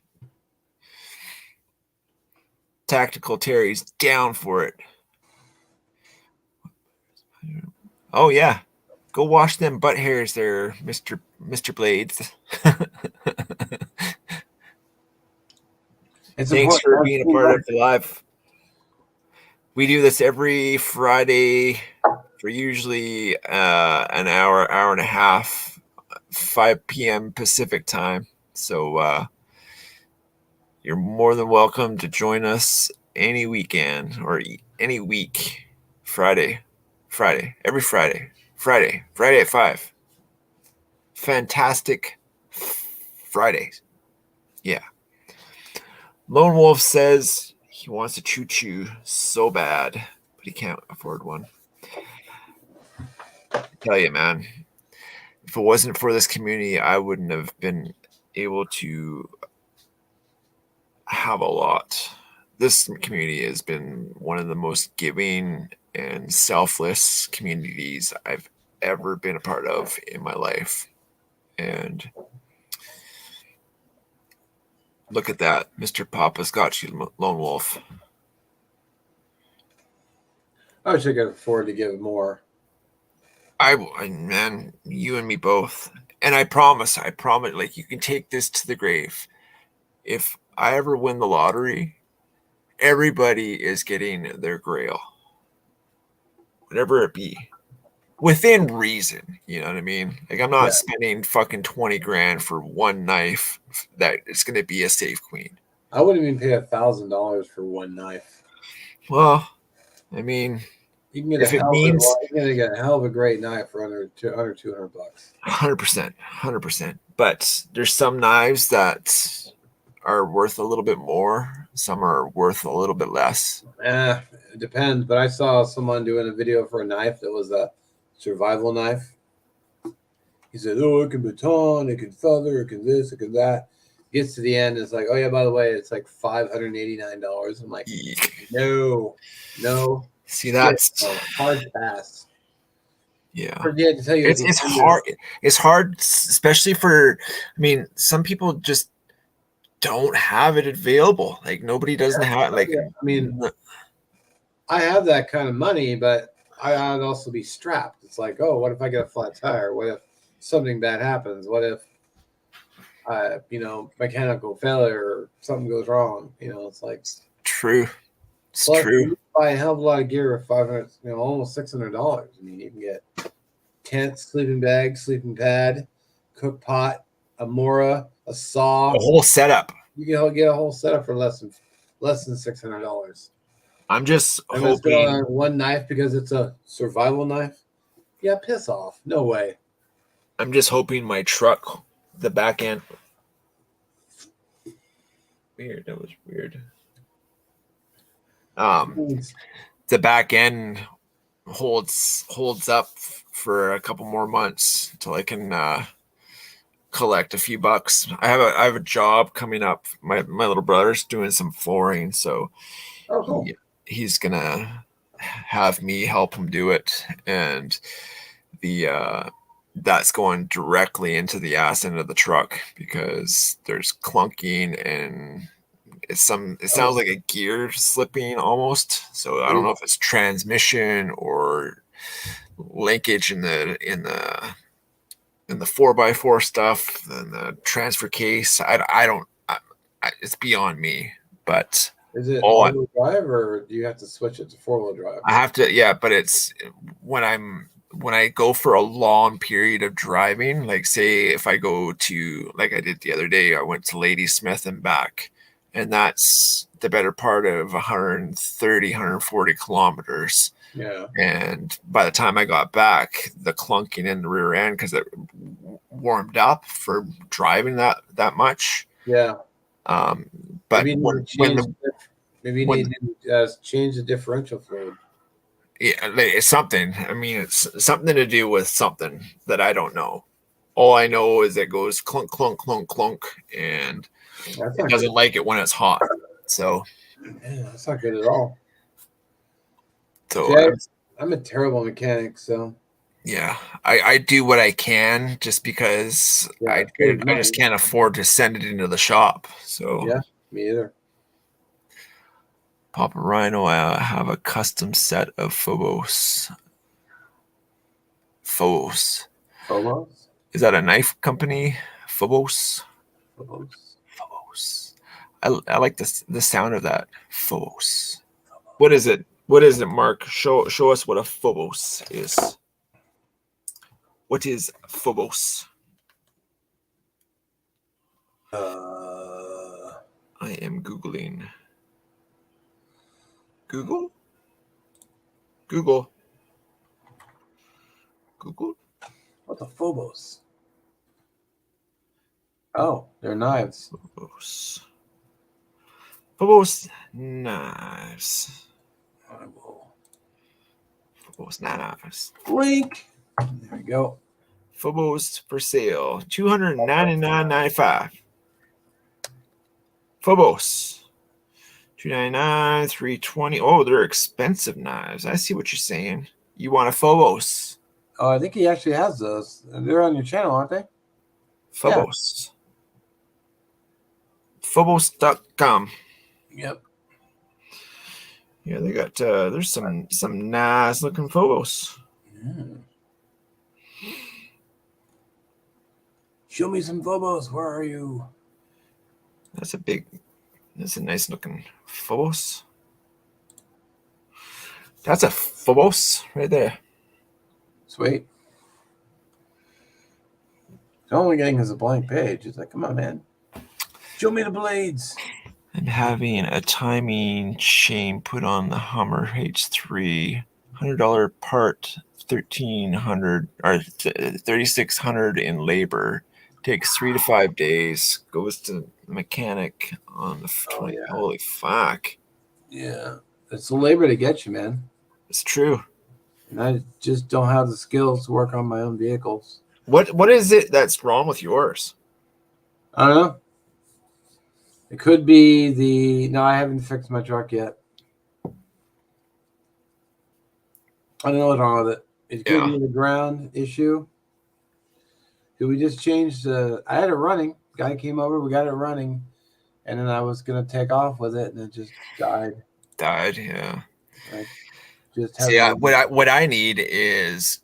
Speaker 1: Tactical Terry's down for it. Oh yeah. Go wash them butt hairs there, Mr. Blades.
Speaker 3: It's
Speaker 1: Thanks for
Speaker 3: important.
Speaker 1: being a part of the live. We do this every Friday for usually an hour and a half, 5 p.m. Pacific time. So you're more than welcome to join us any weekend or any week. Friday, every Friday at 5. Fantastic Fridays. Yeah. Lone Wolf says he wants a choo-choo so bad, but he can't afford one. I tell you, man, if it wasn't for this community, I wouldn't have been able to have a lot. This community has been one of the most giving and selfless communities I've ever been a part of in my life. And look at that. Mr. Papa's got you, Lone Wolf.
Speaker 3: I wish I could afford to give more.
Speaker 1: Man, you and me both. And I promise, like, you can take this to the grave. If I ever win the lottery, everybody is getting their grail. Whatever it be. Within reason, you know what I mean? Like, I'm not spending fucking 20 grand for one knife that it's going to be a safe queen.
Speaker 3: I wouldn't even pay $1,000 for one knife.
Speaker 1: Well, I mean,
Speaker 3: You can get
Speaker 1: if it means
Speaker 3: you're gonna get a hell of a great knife for under $200.
Speaker 1: 100%. But there's some knives that are worth a little bit more. Some are worth a little bit less.
Speaker 3: It depends. But I saw someone doing a video for a knife that was a survival knife. He said, "Oh, it can baton, it can feather, it can this, it can that." Gets to the end, it's like, "Oh yeah, by the way, it's like $589." I'm like,
Speaker 1: Eek.
Speaker 3: no.
Speaker 1: See, that's
Speaker 3: hard pass.
Speaker 1: Yeah.
Speaker 3: I forget to tell you,
Speaker 1: It's hard. It's hard, especially for. I mean, some people just don't have it available. Like, nobody doesn't have. Like,
Speaker 3: I mean, I have that kind of money, but I'd also be strapped. It's like, oh, what if I get a flat tire? What if something bad happens? What if, mechanical failure or something goes wrong? It's like
Speaker 1: true. It's
Speaker 3: plus,
Speaker 1: true.
Speaker 3: you buy a hell of a lot of gear for $500, almost $600. I mean, you can get tent, sleeping bag, sleeping pad, cook pot, a Mora, a saw,
Speaker 1: A whole setup.
Speaker 3: You can get a whole setup for less than $600.
Speaker 1: I'm just
Speaker 3: And it's
Speaker 1: hoping
Speaker 3: on one knife because it's a survival knife. Yeah, piss off. No way.
Speaker 1: I'm just hoping my truck, the back end. Weird. That was weird. The back end holds up for a couple more months until I can collect a few bucks. I have a job coming up. My little brother's doing some flooring, so
Speaker 3: Oh, cool.
Speaker 1: he's gonna have me help him do it, and the that's going directly into the ass end of the truck because there's clunking and it sounds like a gear slipping almost. So I don't know if it's transmission or linkage in the 4x4 stuff and the transfer case. I don't it's beyond me, but
Speaker 3: Is it
Speaker 1: all
Speaker 3: all-wheel drive or do you have to switch it to four-wheel drive?
Speaker 1: I have to, yeah, but it's when I go for a long period of driving, like say if I go to, like I did the other day, I went to Ladysmith and back, and that's the better part of 130, 140 kilometers.
Speaker 3: Yeah.
Speaker 1: And by the time I got back, the clunking in the rear end, because it warmed up for driving that much.
Speaker 3: Yeah.
Speaker 1: But
Speaker 3: maybe you need to change the differential fluid.
Speaker 1: yeah, it's something. I mean, it's something to do with something that I don't know. All I know is it goes clunk, clunk, clunk, clunk, and
Speaker 3: That's
Speaker 1: it
Speaker 3: not
Speaker 1: doesn't
Speaker 3: good.
Speaker 1: like it when it's hot. So,
Speaker 3: Yeah, that's not good at all.
Speaker 1: so
Speaker 3: Yeah, I'm a terrible mechanic, so
Speaker 1: yeah, I do what I can just because
Speaker 3: Yeah,
Speaker 1: I
Speaker 3: it's good
Speaker 1: I just
Speaker 3: money.
Speaker 1: can't afford to send it into the shop. So,
Speaker 3: yeah, me either.
Speaker 1: Papa Rhino, I have a custom set of Phobos. Phobos.
Speaker 3: Phobos?
Speaker 1: Is that a knife company? Phobos.
Speaker 3: Phobos.
Speaker 1: Phobos. I like the sound of that. Phobos. What is it? What is it, Mark? Show us what a Phobos is. What is Phobos? I am Googling. Google? Google. Google?
Speaker 3: What the Phobos? Oh, they're knives.
Speaker 1: Phobos. Phobos knives.
Speaker 3: I will
Speaker 1: Phobos knives.
Speaker 3: link. There we go.
Speaker 1: Phobos for sale. $299.95. Phobos. $299, $320. Oh, they're expensive knives. I see what you're saying. You want a Phobos.
Speaker 3: Oh, I think he actually has those. They're on your channel, aren't they?
Speaker 1: Phobos. Phobos.com.
Speaker 3: Yep.
Speaker 1: Yeah, they got there's some nice looking Phobos.
Speaker 3: Yeah. Show me some Phobos. Where are you?
Speaker 1: That's a nice looking Phobos. That's a Phobos right there.
Speaker 3: Sweet. The only thing is a blank page. It's like, come on, man. Show me the blades.
Speaker 1: I'm having a timing chain put on the Hummer H3. $100 part, 1,300 or 3,600 in labor. Takes 3 to 5 days. Goes to the mechanic on the 20.
Speaker 3: yeah.
Speaker 1: Holy fuck!
Speaker 3: Yeah. It's the labor to get you, man.
Speaker 1: It's true.
Speaker 3: And I just don't have the skills to work on my own vehicles.
Speaker 1: What is it that's wrong with yours?
Speaker 3: I don't know. It could be no, I haven't fixed my truck yet. I don't know what's wrong with it. It could be the ground issue. Did we just change I had it running. Guy came over, we got it running, and then I was gonna take off with it, and it just died.
Speaker 1: Yeah.
Speaker 3: I just
Speaker 1: See, what I need is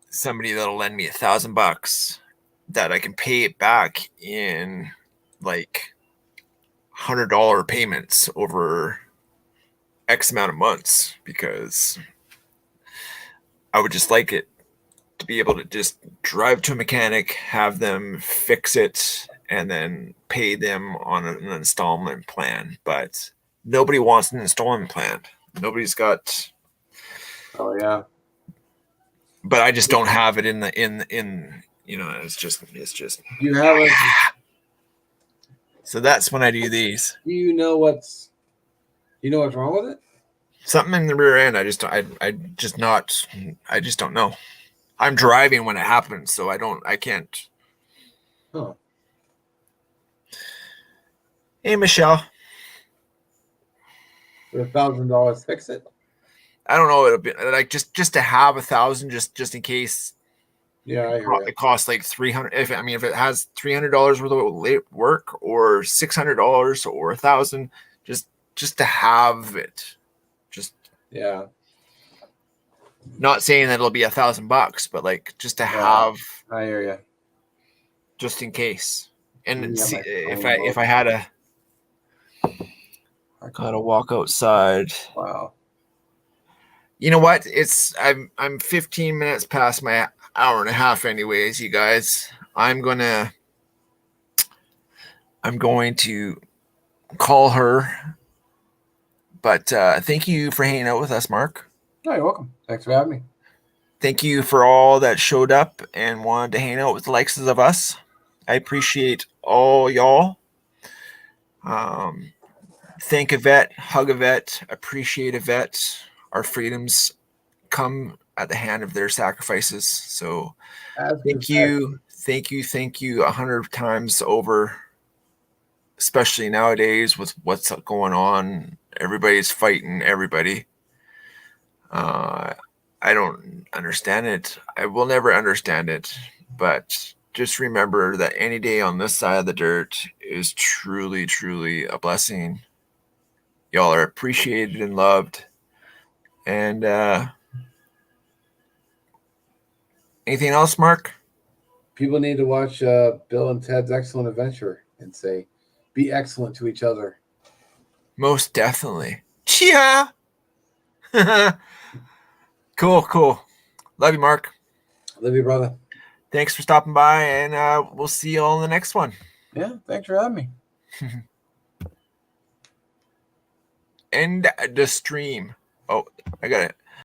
Speaker 1: somebody that'll lend me $1,000 that I can pay it back in like $100 payments over X amount of months, because I would just like it to be able to just drive to a mechanic, have them fix it, and then pay them on an installment plan. But nobody wants an installment plan. Nobody's got.
Speaker 3: Oh yeah.
Speaker 1: But I just don't have it in it's just
Speaker 3: You have it.
Speaker 1: So that's when I do these.
Speaker 3: Do you know what's wrong with it?
Speaker 1: Something in the rear end. I just don't know. I'm driving when it happens, so I can't.
Speaker 3: Huh.
Speaker 1: Hey, Michelle.
Speaker 3: For $1,000, fix it.
Speaker 1: I don't know. It'll be like just to have 1,000, just in case
Speaker 3: Yeah, I hear you.
Speaker 1: it costs like 300. If it has $300 worth of work, or $600 or 1,000, just to have it. Just
Speaker 3: Yeah,
Speaker 1: not saying that it'll be $1,000, but like just to
Speaker 3: Yeah.
Speaker 1: have,
Speaker 3: I hear you.
Speaker 1: just in case. And
Speaker 3: Yeah,
Speaker 1: see,
Speaker 3: my
Speaker 1: if
Speaker 3: phone
Speaker 1: I had a gotta walk outside.
Speaker 3: Wow.
Speaker 1: You know what? I'm 15 minutes past my hour and a half anyways, you guys. I'm going to call her. But thank you for hanging out with us, Mark.
Speaker 3: Oh, you're welcome. Thanks for having me.
Speaker 1: Thank you for all that showed up and wanted to hang out with the likes of us. I appreciate all y'all. Thank a vet, hug a vet, appreciate a vet. Our freedoms come at the hand of their sacrifices. So thank you 100 times over, especially nowadays with what's going on. Everybody's fighting everybody. I don't understand it. I will never understand it, but just remember that any day on this side of the dirt is truly, truly a blessing. Y'all are appreciated and loved. And anything else, Mark?
Speaker 3: People need to watch Bill and Ted's Excellent Adventure and say, be excellent to each other.
Speaker 1: Most definitely. Yeah. Cool. Love you, Mark.
Speaker 3: Love you, brother.
Speaker 1: Thanks for stopping by, and we'll see you all in the next one.
Speaker 3: Yeah, thanks for having me.
Speaker 1: End the stream. Oh, I got it.